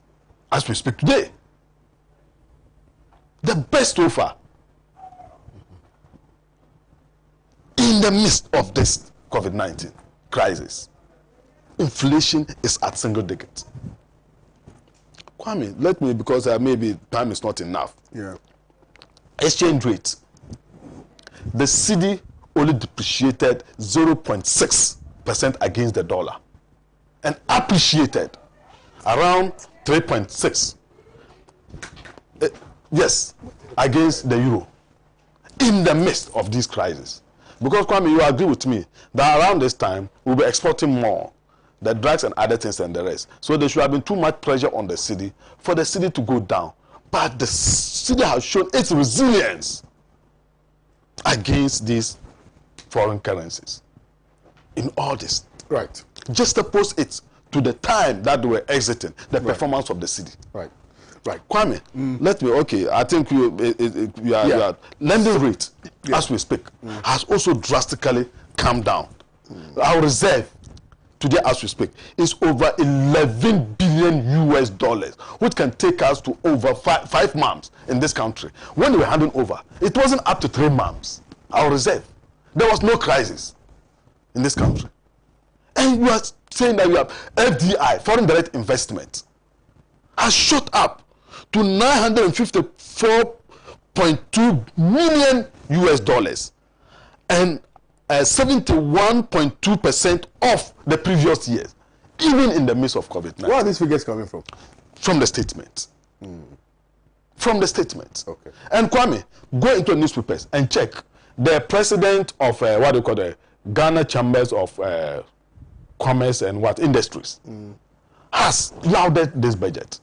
as we speak today. The best so far. In the midst of this COVID-19 crisis, inflation is at single digits. Kwame, let me, because maybe time is not enough. Yeah. Exchange rate. The cedi only depreciated 0.6% against the dollar and appreciated around 3.6. Yes, against the euro in the midst of this crisis. Because Kwame, you agree with me that around this time we'll be exporting more the drugs and other things and the rest. So there should have been too much pressure on the city for the city to go down. But the city has shown its resilience against these foreign currencies in all this. Right. Just oppose it to the time that they were exiting, the performance of the city. Right. Right. Kwame, let me, okay, I think you are lending rate, as we speak, has also drastically come down. Our reserve, today as we speak, is over 11 billion US dollars, which can take us to over 5 months in this country. When we were handing over, it wasn't up to 3 months, our reserve. There was no crisis in this country. And you are saying that you have FDI, foreign direct investment, has shot up to 954.2 million US dollars and 71.2% of the previous years, even in the midst of COVID-19. Where are these figures coming from? From the statements. From the statements. Okay. And Kwame, go into the newspapers and check. The president of what do you call the Ghana Chambers of Commerce and what industries has lauded this budget.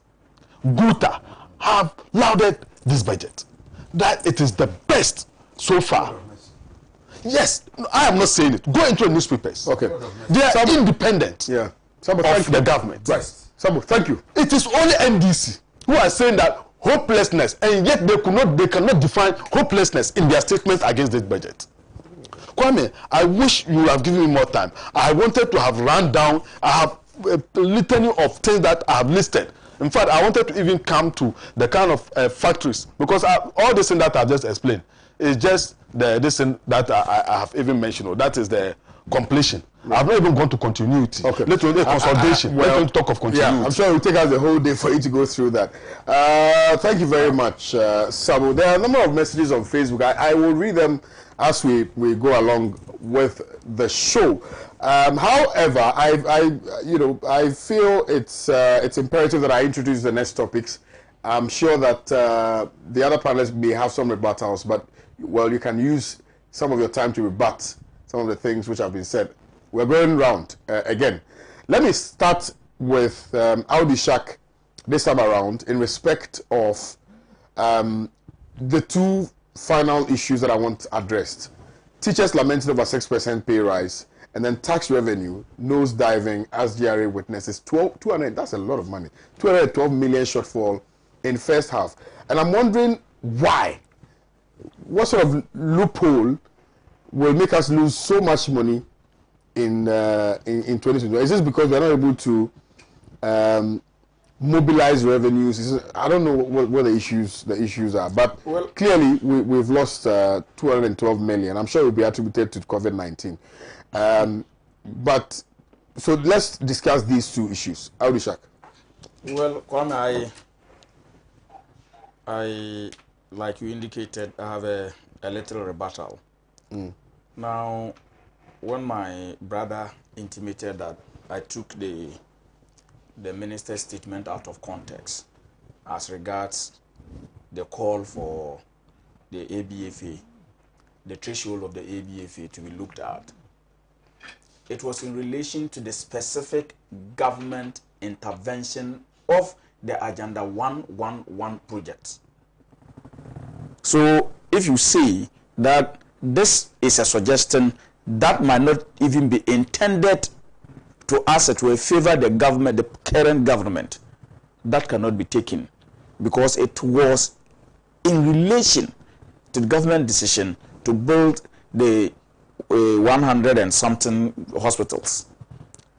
Guta have lauded this budget, that it is the best so far. Yes, I am not saying it. Go into the newspapers. Okay. They are independent Yeah. of the government. Right. Sabu, thank you. It is only NDC who are saying that hopelessness, and yet they cannot define hopelessness in their statements against this budget. Kwame, I wish you would have given me more time. I wanted to have run down, I have a litany of things that I have listed. In fact, I wanted to even come to the kind of factories, because all this thing that I just explained is just this thing that I have even mentioned. That is the completion. Yeah. I've not even gone to continuity. Okay. Let's do consolidation. Let's talk of continuity. Yeah, I'm sure it will take us the whole day for you to go through that. Thank you very much, Sabu. There are a number of messages on Facebook. I will read them as we go along with the show. However, I feel it's imperative that I introduce the next topics. I'm sure that the other panelists may have some rebuttals, but well, you can use some of your time to rebut some of the things which have been said. We're going round again. Let me start with Audi Shak this time around in respect of the two final issues that I want addressed. Teachers lamented over 6% pay rise, and then tax revenue nose diving as GRA witnesses 200. That's a lot of money. 212 million shortfall in first half, and I'm wondering why. What sort of loophole will make us lose so much money in 2020? Is this because we're not able to mobilize revenues? I don't know what the issues are, but clearly we've lost 212 million. I'm sure it will be attributed to COVID-19. But so let's discuss these two issues. Audishak. Well, Kwame, I like you indicated, I have a little rebuttal. Now, when my brother intimated that I took the minister's statement out of context as regards the call for the ABFA, the threshold of the ABFA to be looked at, it was in relation to the specific government intervention of the Agenda 111 project. So if you see that this is a suggestion that might not even be intended to us to favor the government, the current government, that cannot be taken, because it was in relation to the government decision to build the 100 and something hospitals,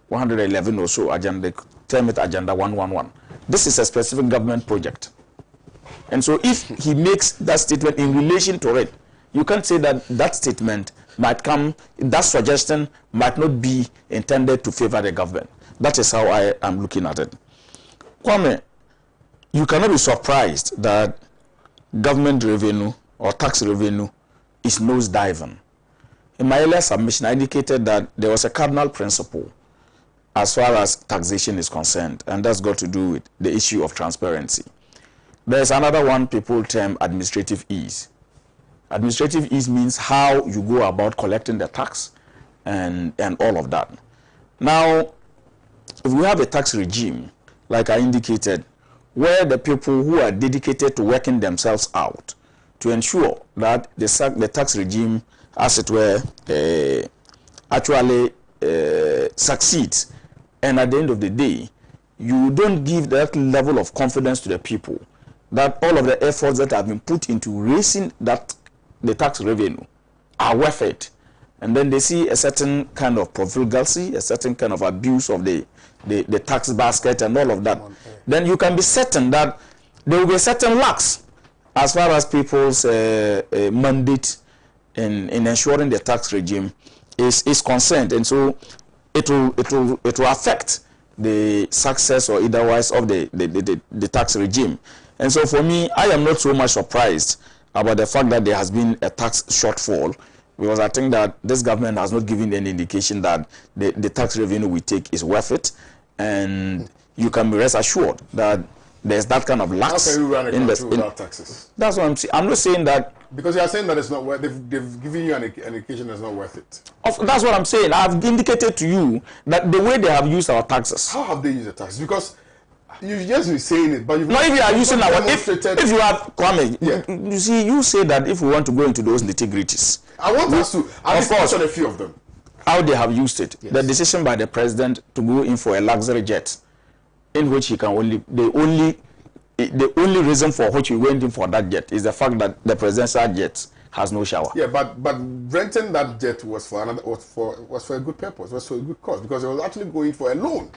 111 or so, agenda, term it Agenda 111. This is a specific government project. And so if he makes that statement in relation to it, you can't say that that statement might come, that suggestion might not be intended to favor the government. That is how I am looking at it. Kwame, you cannot be surprised that government revenue or tax revenue is nosediving. In my earlier submission, I indicated that there was a cardinal principle as far as taxation is concerned, and that's got to do with the issue of transparency. There's another one people term administrative ease. Administrative ease means how you go about collecting the tax and all of that. Now, if we have a tax regime, like I indicated, where the people who are dedicated to working themselves out to ensure that the tax regime, as it were, actually succeeds, and at the end of the day, you don't give that level of confidence to the people that all of the efforts that have been put into raising the tax revenue are worth it, and then they see a certain kind of profligacy, a certain kind of abuse of the tax basket and all of that, then you can be certain that there will be a certain lax as far as people's mandate in ensuring the tax regime is concerned, and so it will affect the success or otherwise of the tax regime. And so for me, I am not so much surprised about the fact that there has been a tax shortfall, because I think that this government has not given any indication that the tax revenue we take is worth it, and you can be rest assured that there's that kind of lax. How can you run a country without taxes? That's what I'm saying. I'm not saying that. Because you are saying that it's not worth. They've given you an indication that's not worth it. That's what I'm saying. I've indicated to you that the way they have used our taxes. How have they used the taxes? Because you just been saying it, but you've not. If you are using our, if you have Kwame, yeah. You see, you say that if we want to go into those nitty-gritties, I want us to. Of course, on a few of them. How they have used it. Yes. The decision by the president to go in for a luxury jet, in which he can the only reason for which he went in for that jet is the fact that the presidential jet has no shower. Yeah, but renting that jet was for a good purpose, was for a good cause, because it was actually going for a loan.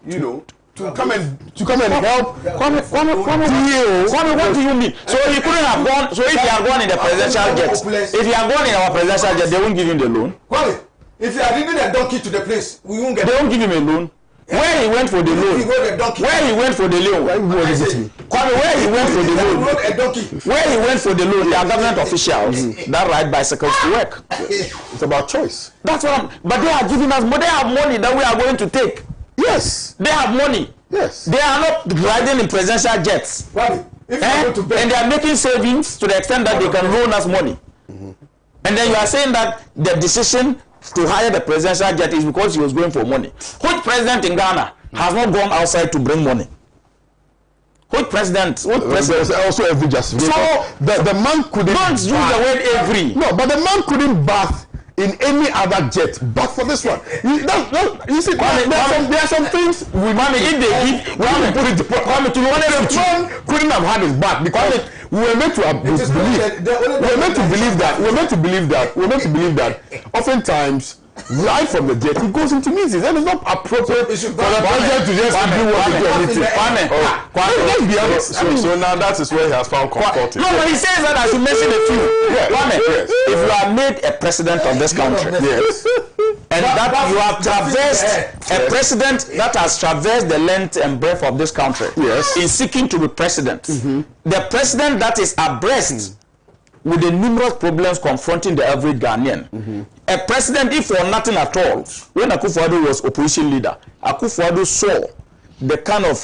You know, to come and help. Kwame, what do you mean? So he couldn't have gone. So if he had gone in the presidential jet, if he had gone in our presidential jet, they won't give him the loan. Kwame, if you are bringing a donkey to the place, we won't get. They won't give him a loan. Where he went for the loan? Where he went for the loan? Kwame, where he went for the loan? Where he went for the loan? They are government officials that ride bicycles to work. It's about choice. That's what. But they are giving us. But they have money that we are going to take. Yes. They have money. Yes. They are not riding in presidential jets. Kwame, if you go to bed, and they are making savings to the extent that they can loan us money. And then you are saying that the decision to hire the presidential jet is because he was going for money. Which president in Ghana has not gone outside to bring money? Which president? There's also every justification. So the man couldn't. Don't use the word every. No, but the man couldn't bath in any other jet but for this one. You see, there are some things we manage. If they give, Kwame put it. Kwame, to be honest, man couldn't have had his bath because we were meant to believe that. Oftentimes, right from the jet, he goes into meetings, and it's not appropriate for the president to just do what he do anything. Let's be honest. So now that is where he has found comfort. No, but he says that I should mention a few. Yes. If you are made a president of this country, yes, and that you have traversed a president that has traversed the length and breadth of this country, yes, in seeking to be president, the president that is abreast with the numerous problems confronting the average Ghanaian. A president, if for nothing at all, when Akufo-Addo was opposition leader, Akufo-Addo saw the kind of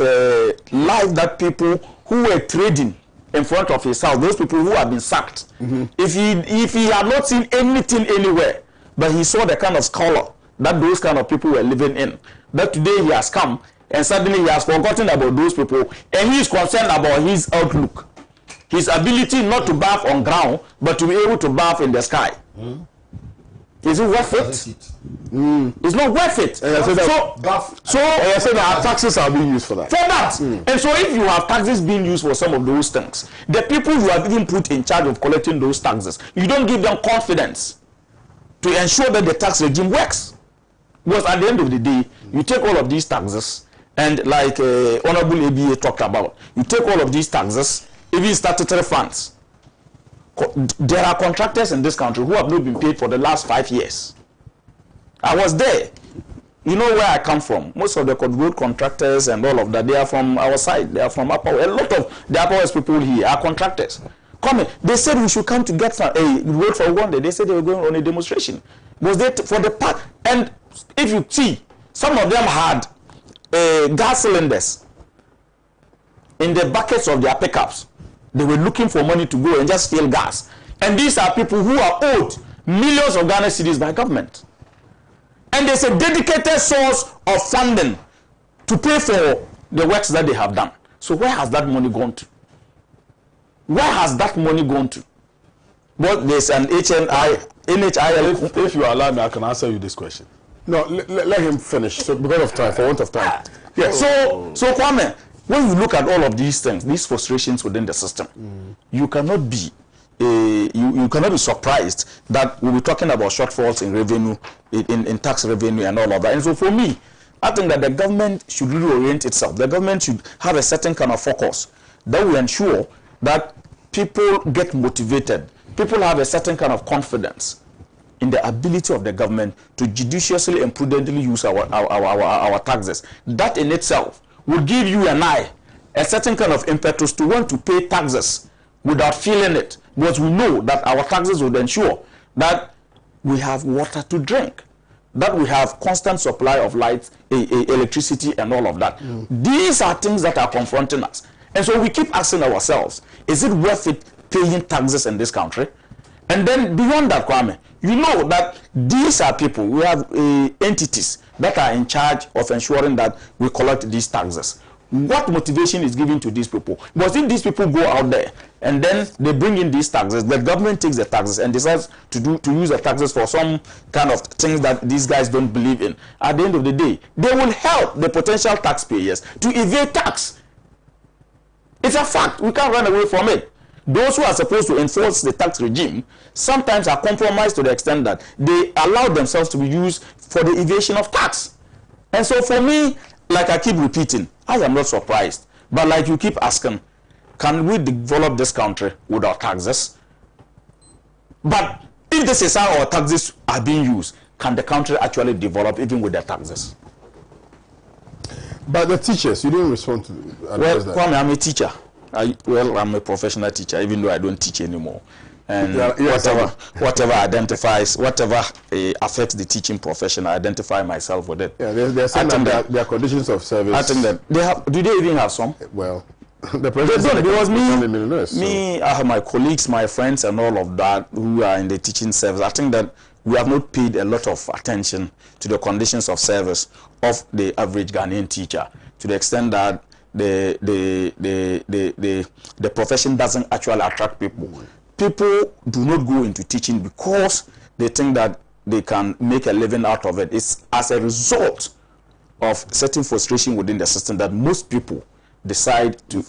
life that people who were trading in front of his house, those people who have been sacked. If he had not seen anything anywhere, but he saw the kind of squalor that those kind of people were living in, that today he has come and suddenly he has forgotten about those people, and he is concerned about his outlook. His ability not to bath on ground, but to be able to bath in the sky. Is it worth it? It's not worth it. And I said that our taxes are being used for that. And so if you have taxes being used for some of those things, the people you have even put in charge of collecting those taxes, you don't give them confidence to ensure that the tax regime works. Because at the end of the day, you take all of these taxes, and like Honorable ABA talked about, you take all of these taxes, even statutory funds. There are contractors in this country who have not been paid for the last 5 years. I was there. You know where I come from. Most of the road contractors and all of that, they are from our side. They are from Upper. A lot of the Upper West people here are contractors. They said we should come to get a road for one day. They said they were going on a demonstration. Was that for the park? And if you see, some of them had gas cylinders in the buckets of their pickups. They were looking for money to go and just steal gas. And these are people who are owed millions of Ghana cedis by government. And there's a dedicated source of funding to pay for the works that they have done. So where has that money gone to? Where has that money gone to? But there's an NHIL. If you allow me, I can answer you this question. No, let him finish. So because of time, for want of time. Yes. So Kwame, when you look at all of these things, these frustrations within the system, you cannot be you cannot be surprised that we'll be talking about shortfalls in revenue, in tax revenue and all of that. And so for me, I think that the government should reorient itself. The government should have a certain kind of focus that will ensure that people get motivated. People have a certain kind of confidence in the ability of the government to judiciously and prudently use our taxes. That in itself will give you and I a certain kind of impetus to want to pay taxes without feeling it. Because we know that our taxes would ensure that we have water to drink, that we have constant supply of light, electricity, and all of that. These are things that are confronting us. And so we keep asking ourselves, is it worth it paying taxes in this country? And then beyond that, Kwame, you know that these are people, we have entities that are in charge of ensuring that we collect these taxes. What motivation is given to these people? Because if these people go out there and then they bring in these taxes, the government takes the taxes and decides to use the taxes for some kind of things that these guys don't believe in. At the end of the day, they will help the potential taxpayers to evade tax. It's a fact. We can't run away from it. Those who are supposed to enforce the tax regime sometimes are compromised to the extent that they allow themselves to be used for the evasion of tax. And so for me, like I keep repeating, I am not surprised. But like you keep asking, can we develop this country without taxes? But if this is how our taxes are being used, can the country actually develop even with the taxes? But the teachers, you didn't respond to well, that. Kwame, I'm a teacher. I'm a professional teacher, even though I don't teach anymore. And whatever identifies, whatever affects the teaching profession, I identify myself with it. Yeah, there's some that there are conditions of service. I think that they have. Do they even have some? Well, the president because me, I have my colleagues, my friends, and all of that who are in the teaching service. I think that we have not paid a lot of attention to the conditions of service of the average Ghanaian teacher, to the extent that the profession doesn't actually attract people. People do not go into teaching because they think that they can make a living out of it. It's as a result of certain frustration within the system that most people decide to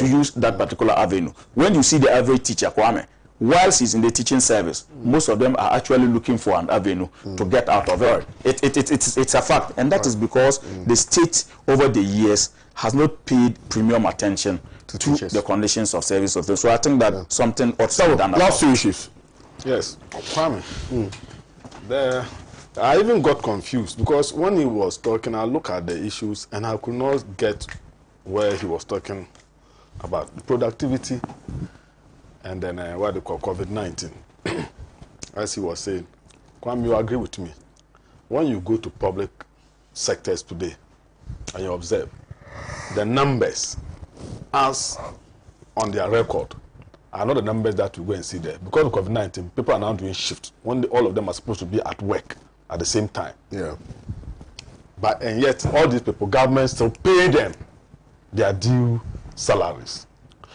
use that particular avenue. When you see the average teacher, Kwame, whilst he's in the teaching service, most of them are actually looking for an avenue to get out of it. It's a fact, and that is because the state over the years has not paid premium attention to the conditions of service of them. So I think that something ought to be done. Last two issues. Yes, Kwame. I even got confused because when he was talking, I looked at the issues and I could not get where he was talking about productivity and then what they call COVID-19. As he was saying, Kwame, you agree with me. When you go to public sectors today and you observe the numbers as on their record are not the numbers that we go and see there. Because of COVID-19, people are now doing shifts when all of them are supposed to be at work at the same time. Yeah. And yet, all these people, government still pay them their due salaries.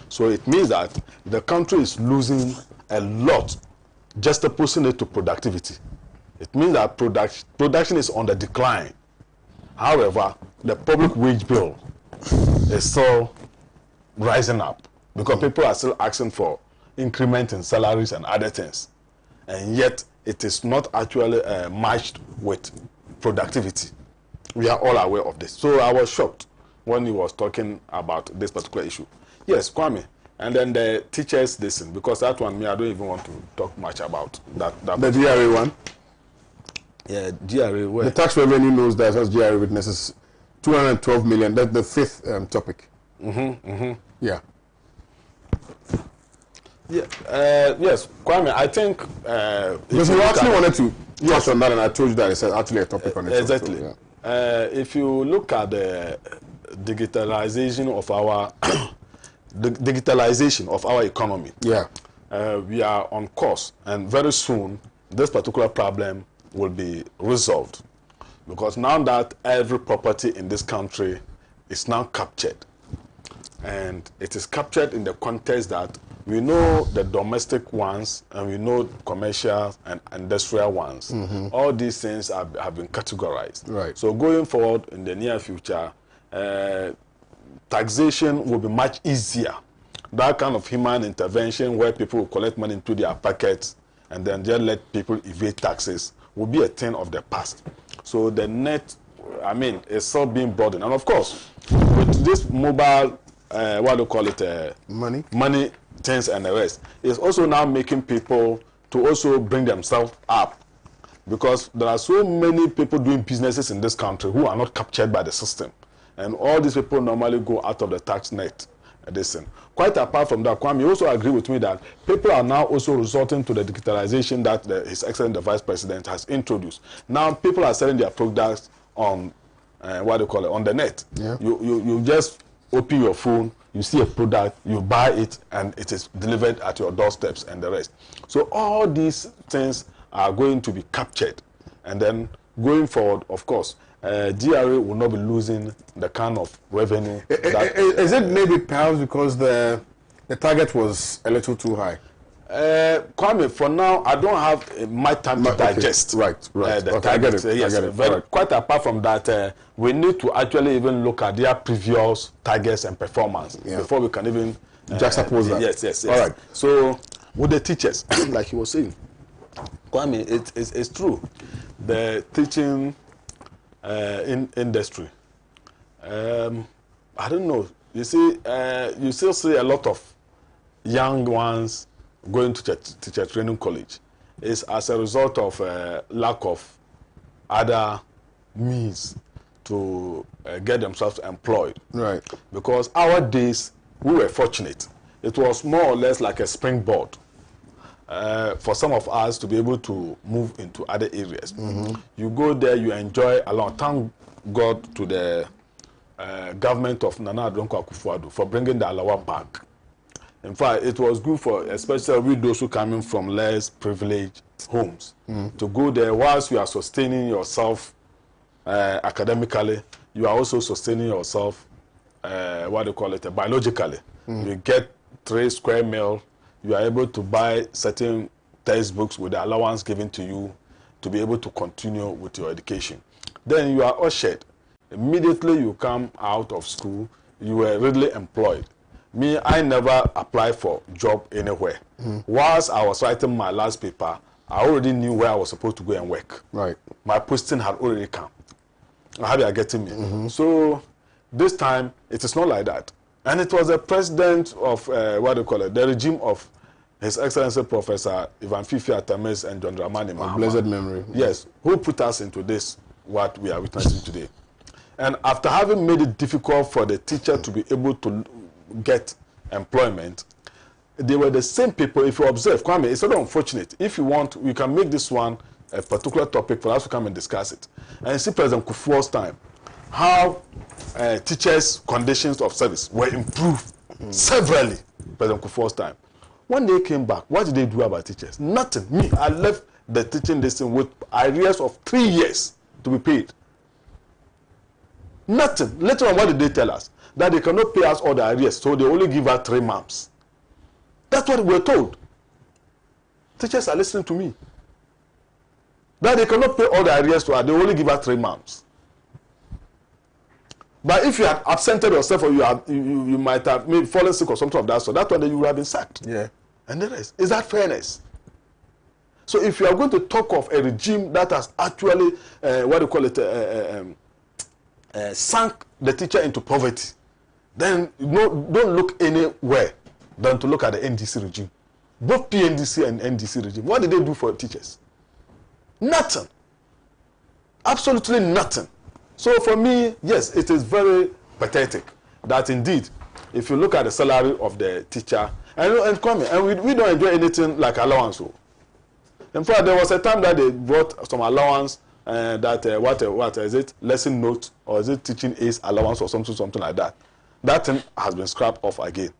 So it means that the country is losing a lot just opposing it to productivity. It means that production is on the decline. However, the public wage bill is still rising up because people are still asking for increment in salaries and other things. And yet, it is not actually matched with productivity. We are all aware of this. So I was shocked when he was talking about this particular issue. Yes, Kwame. And then the teachers listen, because that one, I don't even want to talk much about that the GRA one? Yeah, GRA. Where? The tax revenue knows that as GRA witnesses 212 million. That's the fifth topic. Yeah. Yeah. Yes, Kwame, I think... because you actually wanted to touch on that, and I told you that it's actually a topic on it. Exactly. So, yeah. If you look at the digitalization of our... the digitalization of our economy, yeah, we are on course, and very soon this particular problem will be resolved. Because now that every property in this country is now captured, and it is captured in the context that we know the domestic ones and we know commercial and industrial ones. All these things have been categorized. Right. So going forward in the near future, taxation will be much easier. That kind of human intervention where people will collect money into their pockets and then just let people evade taxes will be a thing of the past. So the net, I mean, is still being broadened. And of course, with this mobile, what do you call it? Money things and the rest, is also now making people to also bring themselves up. Because there are so many people doing businesses in this country who are not captured by the system. And all these people normally go out of the tax net. Quite apart from that, Kwame, you also agree with me that people are now also resorting to the digitalization that His Excellency the Vice President has introduced. Now people are selling their products on, on the net. Yeah. You just open your phone, you see a product, you buy it, and it is delivered at your doorsteps and the rest. So all these things are going to be captured. And then going forward, of course, GRA will not be losing the kind of revenue. Is it maybe perhaps because the target was a little too high? Kwame, for now, I don't have much time to digest. Right. The Okay, I get it. Yes, I get it. Right. Quite apart from that, we need to actually even look at their previous targets and performance before we can even juxtapose that. Yes. All right. So with the teachers, like he was saying, Kwame, it's true. The teaching in industry, I don't know. You see, you still see a lot of young ones going to teacher training college. It's as a result of lack of other means to get themselves employed. Right. Because our days, we were fortunate. It was more or less like a springboard for some of us to be able to move into other areas. You go there, you enjoy a lot. Thank God to the government of Nana Adonko Akufo-Addo for bringing the Alawa back. In fact, it was good for especially those who coming from less privileged homes to go there whilst you are sustaining yourself academically. You are also sustaining yourself, biologically. You get 3 square meals. You are able to buy certain textbooks with the allowance given to you to be able to continue with your education. Then you are ushered. Immediately you come out of school, you were readily employed. Me, I never applied for job anywhere. Whilst I was writing my last paper, I already knew where I was supposed to go and work. Right. My posting had already come. How are you getting me? So this time, it is not like that. And it was the president of, the regime of His Excellency Professor Ivan Fifi Atames and John Dramani Mahama. Blessed memory. Yes, who put us into this, what we are witnessing today. And after having made it difficult for the teacher to be able to get employment, they were the same people. If you observe, Kwame, it's sort of unfortunate. If you want, we can make this one a particular topic for us to come and discuss it. And see President Kufuor's time, how teachers' conditions of service were improved severally. President Kufuor's time. When they came back, what did they do about teachers? Nothing. Me, I left the teaching distance with arrears of 3 years to be paid. Nothing. Later on, what did they tell us? That they cannot pay us all the arrears, so they only give us 3 months. That's what we're told. Teachers are listening to me. That they cannot pay all the arrears to us, they only give us 3 months. But if you had absented yourself or you might have fallen sick or something of that sort, that's when you would have been sacked. Yeah. And the rest. Is that fairness? So if you are going to talk of a regime that has actually, sunk the teacher into poverty, then don't look anywhere than to look at the NDC regime. Both PNDC and NDC regime. What did they do for teachers? Nothing. Absolutely nothing. So for me, yes, it is very pathetic that indeed, if you look at the salary of the teacher, and we don't enjoy anything like allowance. In fact, there was a time that they brought some allowance, what is it, lesson note, or is it teaching aids allowance or something like that. That thing has been scrapped off again.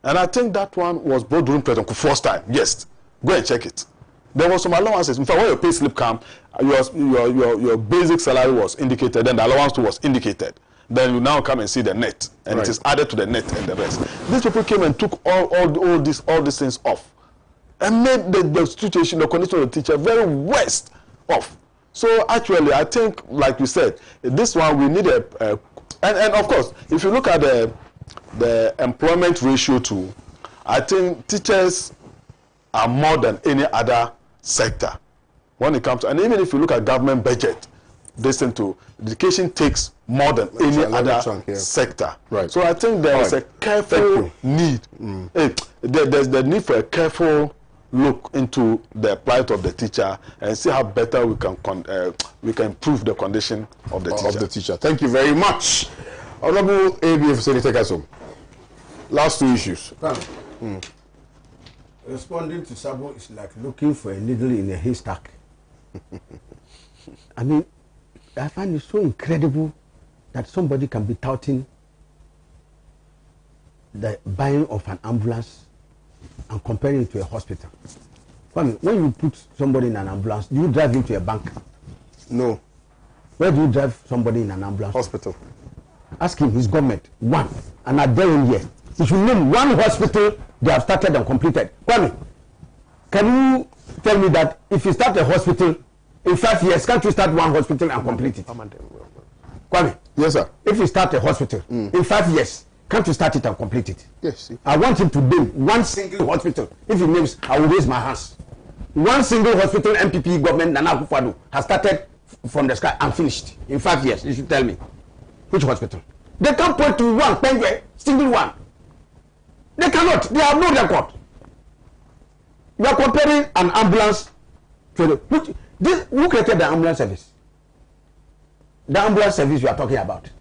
And I think that one was brought during President Kufuor's time. Yes, go and check it. There was some allowances. In fact, when your pay slip came, your basic salary was indicated, then the allowance too was indicated. Then you now come and see the net, and it is added to the net and the rest. These people came and took all these things off, and made the situation, the condition of the teacher very worst off. So actually, I think, like you said, this one we need and of course, if you look at the employment ratio too, I think teachers are more than any other sector when it comes to, and even if you look at government budget, listen to education takes more than any other sector. Right. So I think there is a careful need. There's the need for a careful look into the plight of the teacher and see how better we can improve the condition of the teacher. Thank you very much, Honorable ABF Senator Kasom. Last two issues. Responding to Sabo is like looking for a needle in a haystack. I mean, I find it so incredible that somebody can be touting the buying of an ambulance and comparing it to a hospital. When you put somebody in an ambulance, do you drive him to a bank? No. Where do you drive somebody in an ambulance? Hospital. Ask him, his government, one, and at there in here. You should name one hospital they have started and completed. Kwame, can you tell me that if you start a hospital in 5 years, can't you start one hospital and complete it? Kwame. Yes, sir. If you start a hospital in 5 years, can't you start it and complete it? Yes. I want him to name one single hospital. If he names, I will raise my hands. One single hospital MPP government Nana Akufo-Addo has started from the sky and finished in 5 years. You should tell me which hospital. They can't point to one single one. They cannot. They have no record. You are comparing an ambulance to who created the ambulance service? The ambulance service you are talking about.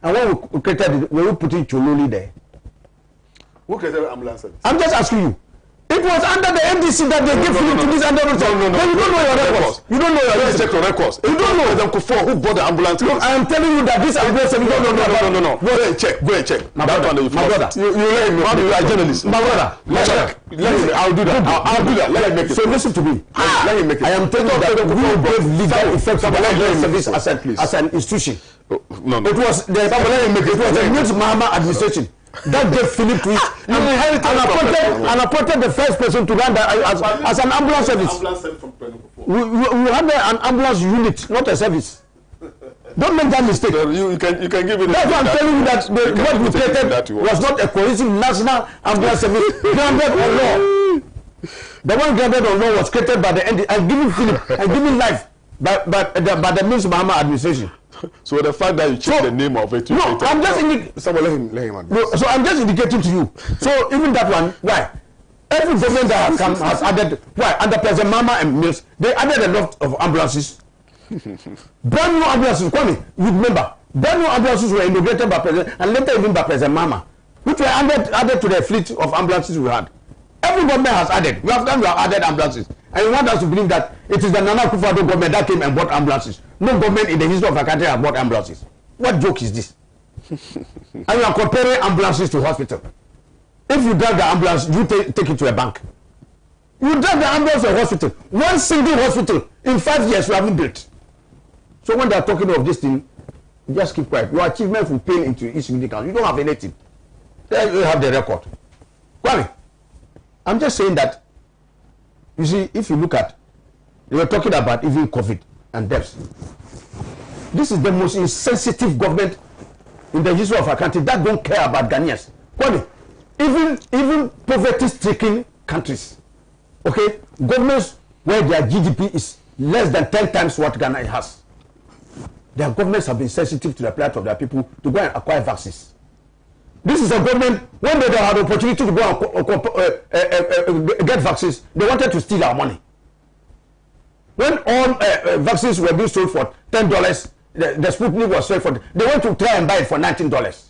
And when we created it, we were putting Chololi there. Who created the ambulance service? I'm just asking you. It was under the MDC that they gave you to this ambulance. No. You don't know your records. You don't know your records. Check your records. You don't know. Who bought the ambulance? Look, I am telling you that this ambulance service. No. Go and check. My brother. You let me. You are a journalist. My brother. Check. I'll do that. I'll do that. Let me make it. So listen to me. Let me make it. I am telling you that we gave legal effect to the ambulance service as an institution. No. It was the Mils Mahama administration that gave Philip to it and appointed the first person to run that as an ambulance service. We had an ambulance unit, not a service. Don't make that mistake. You can give it. That's why I'm telling you that what we created was not a cohesive national ambulance service grounded on law. The one grounded on law was created by the ND and given Philip and given life by the Mils Mahama administration. So the fact that you change the name of it, no, I'm just indicating. Let him. No, so I'm just indicating to you. So even that one, why? Every government that has come has added. Why? Under President Mama and Mills, they added a lot of ambulances. Brand new ambulances. Kwame, you remember? Brand new ambulances were inaugurated by President and later even by President Mama, which were added to the fleet of ambulances we had. Every government has added. We have added ambulances. And you want us to believe that it is the Nana Akufo-Addo government that came and bought ambulances. No government in the history of our country has bought ambulances. What joke is this? And you are comparing ambulances to hospital. If you drive the ambulance, you take it to a bank. You drive the ambulance to a hospital. One single hospital in 5 years you haven't built. So when they are talking of this thing, just keep quiet. Your achievement will pay into insignificance. You don't have anything. Then you have the record. Kwame, I'm just saying that. You see, if you look at, they were talking about even COVID and deaths. This is the most insensitive government in the history of our country that don't care about Ghanaians. Even poverty-stricken countries, okay, governments where their GDP is less than 10 times what Ghana has, their governments have been sensitive to the plight of their people to go and acquire vaccines. This is a government, when they had the opportunity to go and get vaccines, they wanted to steal our money. When all vaccines were being sold for $10, the Sputnik was sold for, they went to try and buy it for $19.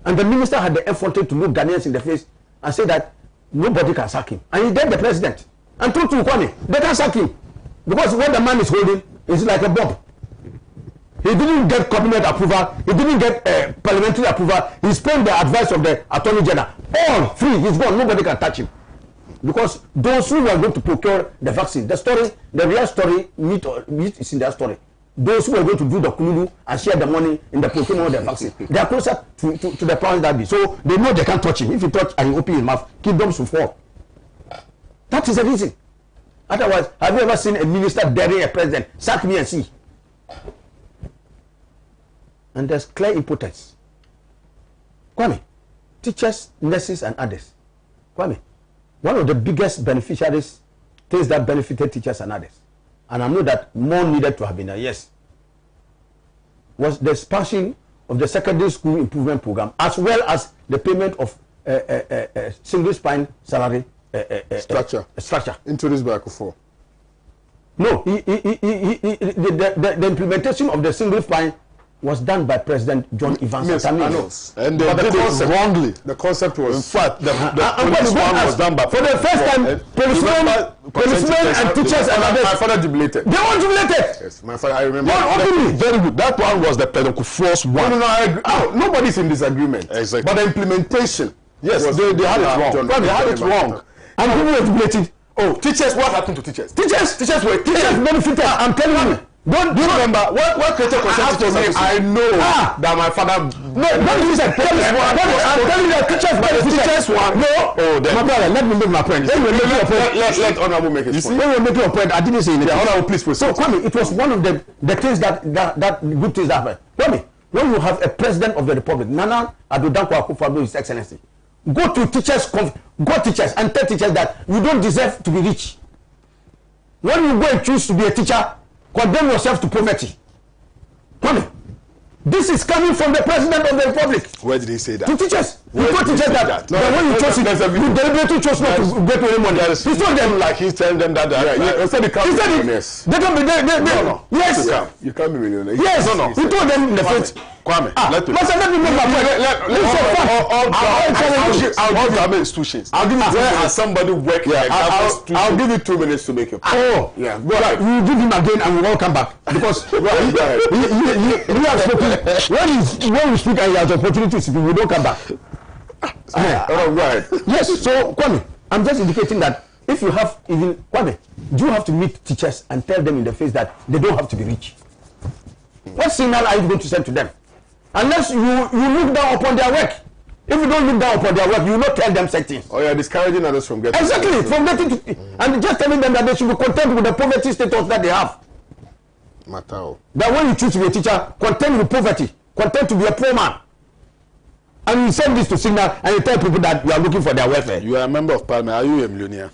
And the minister had the effort to look Ghanaians in the face and say that nobody can sack him. And he dared the president. And told to Kwame, they can't sack him. Because what the man is holding is like a bomb. He didn't get cabinet approval. He didn't get parliamentary approval. He spent the advice of the Attorney General. All free. He's gone. Nobody can touch him. because those who were going to procure the vaccine, the real story, meat is in their story. Those who are going to do the kululu and share the money in the procurement of the vaccine, they are closer to the powers that be. So they know they can't touch him. If you touch and you open his mouth, kingdoms will fall. That is the reason. Otherwise, have you ever seen a minister daring a president? Sack me and see. And there's clear impotence. Kwame, teachers, nurses, and others. Kwame, one of the biggest beneficiaries, things that benefited teachers and others, and I know that more needed to have been done, yes, was the expansion of the secondary school improvement program, as well as the payment of single spine salary structure introduced by Akufo. No, the implementation of the single spine was done by President John Evans. Yes, I know. And they did it wrongly. The concept was, in fact, the police one was done by, for the first time, policemen and teachers and others. My father jubilated. They were jubilated. Yes, my father, I remember. Very good. That one was the Pentecost one. No, I agree. Nobody's in disagreement. Exactly. But the implementation, yes, they had it wrong. They had it wrong. And people were jubilated. Oh, teachers, what happened to teachers? Teachers benefited. I'm telling you. Don't remember what created concern to me. I know that my father. No, don't use it. I'm telling you that teachers benefited. No. Oh, then. My brother, let me make my point. Let Honorable make his point. When we make your point, I didn't say anything. Yeah, Honorable, please proceed. So, Kwame, it was one of the things that good things that happened. Kwame, when you have a president of the republic, Nana Addo Dankwa Akufo-Addo, His Excellency, go teachers and tell teachers that you don't deserve to be rich. When you go and choose to be a teacher, condemn yourself to poverty. Kwame, this is coming from the president of the republic. Where did he say that? To teachers. You told teachers that. When you chose it, you deliberately chose not to get any money. He told them like he's telling them that. He said they can't be millionaires. They can be. Yes. You can't be millionaires. Yes. No. He told them in the face. Kwame, let me make my point. All government institutions. I'll give you where has somebody work? I'll give you 2 minutes to make your point. Oh, yeah. Right. We will give him again and we will come back because he has spoken. When we speak and he has opportunity to speak, we don't come back. All right. Yes. So Kwame, I'm just indicating that if you have even Kwame, do you have to meet teachers and tell them in the face that they don't have to be rich? What signal are you going to send to them? Unless you look down upon their work. If you don't look down upon their work, you will not tell them certain things. Oh, you're discouraging others from getting. Exactly, from getting to, and just telling them that they should be content with the poverty status that they have. Matao. That when you choose to be a teacher, content with poverty, content to be a poor man. And you send this to signal and you tell people that you are looking for their welfare. You are a member of parliament. Are you a millionaire?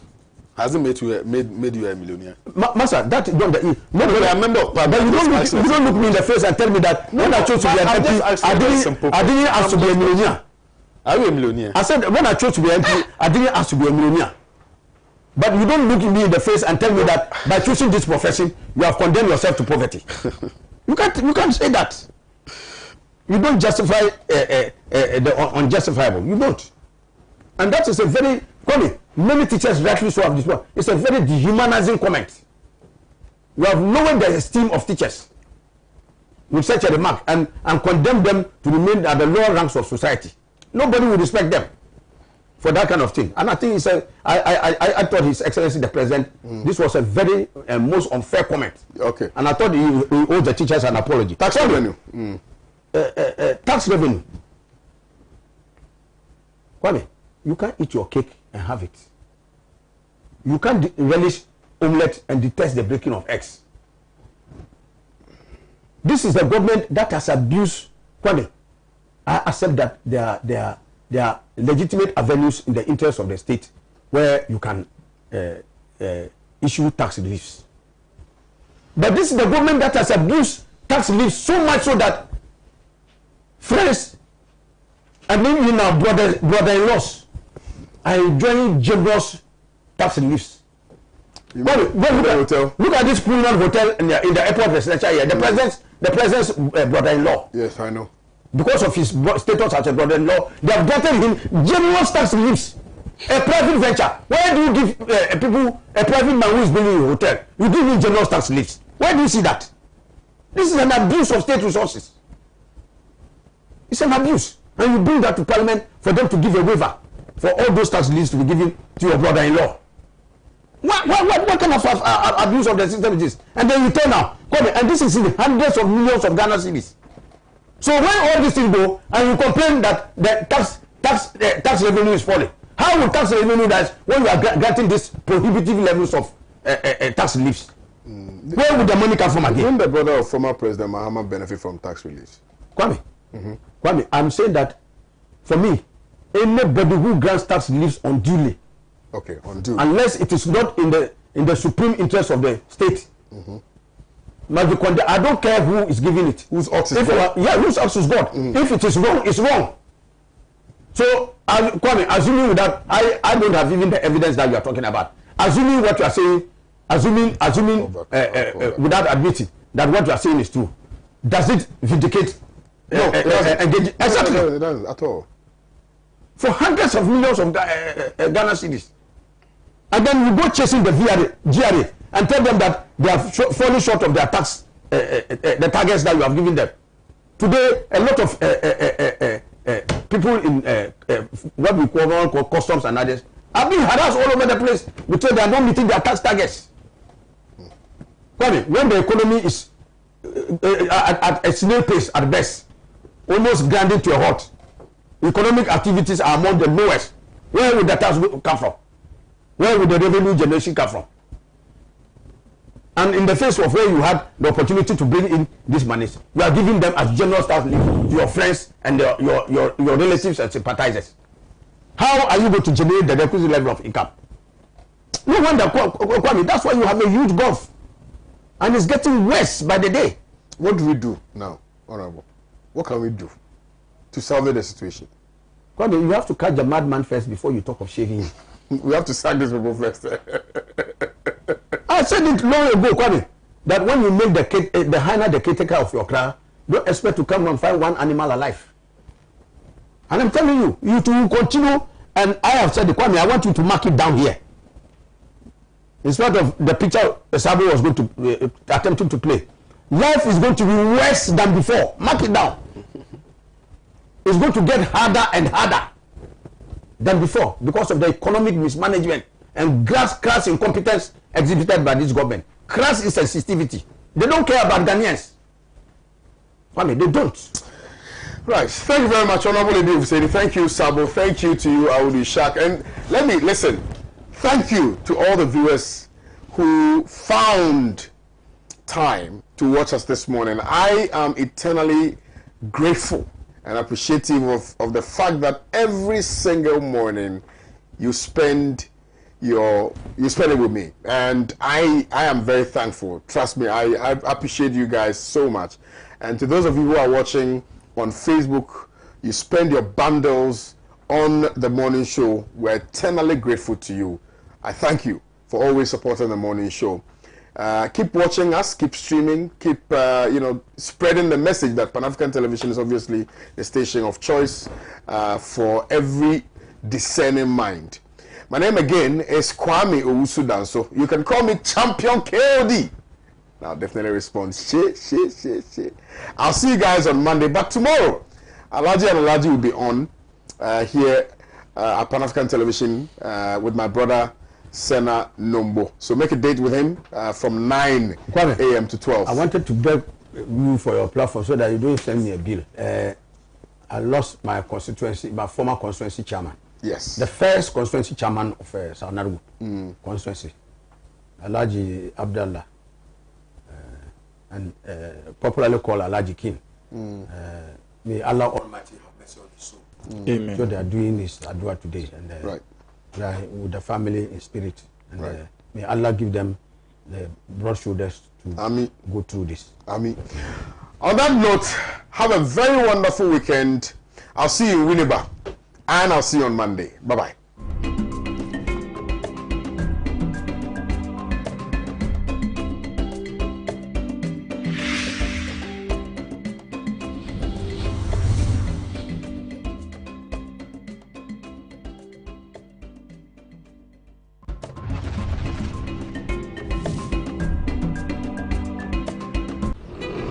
Has it made you a millionaire? Master, that don't the no, you are a member of parliament. But you don't look me in the face and tell me that when I chose to be an MP, I didn't ask to be a millionaire. Are you a millionaire? I said when I chose to be an MP, I didn't ask to be a millionaire. But you don't look me in the face and tell me that by choosing this profession, you have condemned yourself to poverty. You can't say that. You don't justify the unjustifiable. You don't. And that is a very common. Many teachers rightly so have this one. It's a very dehumanizing comment. You have lowered the esteem of teachers with such a remark and condemn them to remain at the lower ranks of society. Nobody will respect them for that kind of thing. And I think it's I thought His Excellency the President, this was a very most unfair comment. Okay. And I thought he owed the teachers an apology. Tax revenue. Tax revenue. Kwame, you can't eat your cake and have it. You can't relish omelette and detest the breaking of eggs. This is the government that has abused Kwame. I accept that there are legitimate avenues in the interest of the state where you can issue tax reliefs. But this is the government that has abused tax relief so much so that friends and even our brother-in-laws are enjoying generous tax reliefs. Look at this criminal hotel in the airport residential area. The president's brother-in-law. Yes, I know. Because of his status as a brother-in-law, they have granted him generous tax reliefs. A private venture. Why do you give people, a private man who is building a hotel, you give him generous tax reliefs? Why do you see that? This is an abuse of state resources. It's an abuse. And you bring that to parliament for them to give a waiver for all those tax reliefs to be given to your brother-in-law. What kind of abuse of the system is this? And then you tell now, and this is in hundreds of millions of Ghana cedis. So when all these things go, and you complain that the tax revenue is falling, how will tax revenue rise when you are granting these prohibitive levels of tax reliefs? Where would the money come from again? When the brother of former President Mahama benefit from tax reliefs? Kwame, I'm saying that for me, anybody who grants tax reliefs unduly, unless it is not in the supreme interest of the state, must be condemned. I don't care who is giving it. Whose ox is God? Whose ox is God. If it is wrong, it's wrong. So, Kwame, assuming that I don't have even the evidence that you are talking about. Assuming what you are saying, without admitting that what you are saying is true, does it vindicate? No, it exactly. It doesn't at all. For hundreds of millions of Ghana cedis, and then you go chasing the GRA and tell them that they are falling short of their tax, the targets that you have given them. Today, a lot of people in what we call customs and others are being harassed all over the place because they are not meeting their tax targets. When the economy is at a snail pace at best, almost grinding to a halt, economic activities are among the lowest. Where would the tax come from? Where would the revenue generation come from? And in the face of where you had the opportunity to bring in these monies, you are giving them as general staff to your friends and your relatives and sympathizers. How are you going to generate the requisite level of income? No wonder, Kwame, that's why you have a huge gulf. And it's getting worse by the day. What do we do now, Honorable? What can we do to salvage the situation? Kwame, you have to catch the madman first before you talk of shaving him. We have to sack these people first. I said it long ago, Kwame, that when you make the hyena the caretaker of your clan, don't expect to come and find one animal alive. And I'm telling you, you to continue, and I have said, Kwame, I want you to mark it down here. In spite of the picture Sabo was going to attempting to play, life is going to be worse than before. Mark it down. It's going to get harder and harder than before because of the economic mismanagement and crass incompetence exhibited by this government. Crass insensitivity. They don't care about Ghanaians. I mean, they don't. Right. Thank you very much, Honorable Ebi. Thank you, Sabo. Thank you to you, Audu Shak. And let me listen. Thank you to all the viewers who found time to watch us this morning. I am eternally grateful and appreciative of the fact that every single morning you spend it with me, and I am very thankful. Trust me, I appreciate you guys so much. And to those of you who are watching on Facebook, you spend your bundles on the morning show. We're eternally grateful to you. I thank you for always supporting the morning show. Keep watching us, keep streaming, keep spreading the message that Pan-African Television is obviously the station of choice for every discerning mind. My name again is Kwame Owusu-Danso. You can call me Champion KOD. I'll definitely respond. Shit. I'll see you guys on Monday, but tomorrow, Alaji will be on here at Pan-African Television with my brother Sena Nombo. So make a date with him from 9 a.m. to 12. I wanted to beg you for your platform so that you don't send me a bill. I lost my constituency, my former constituency chairman. Yes. The first constituency chairman of Saunaru constituency, Alaji Abdallah, and popularly called Alaji King. May Allah Almighty have mercy on his soul. Amen. So they are doing this Adua today, and right. They are with the family in spirit, and may Allah give them the broad shoulders to go through this. Amen. On that note, have a very wonderful weekend. I'll see you in Winneba, and I'll see you on Monday. Bye-bye.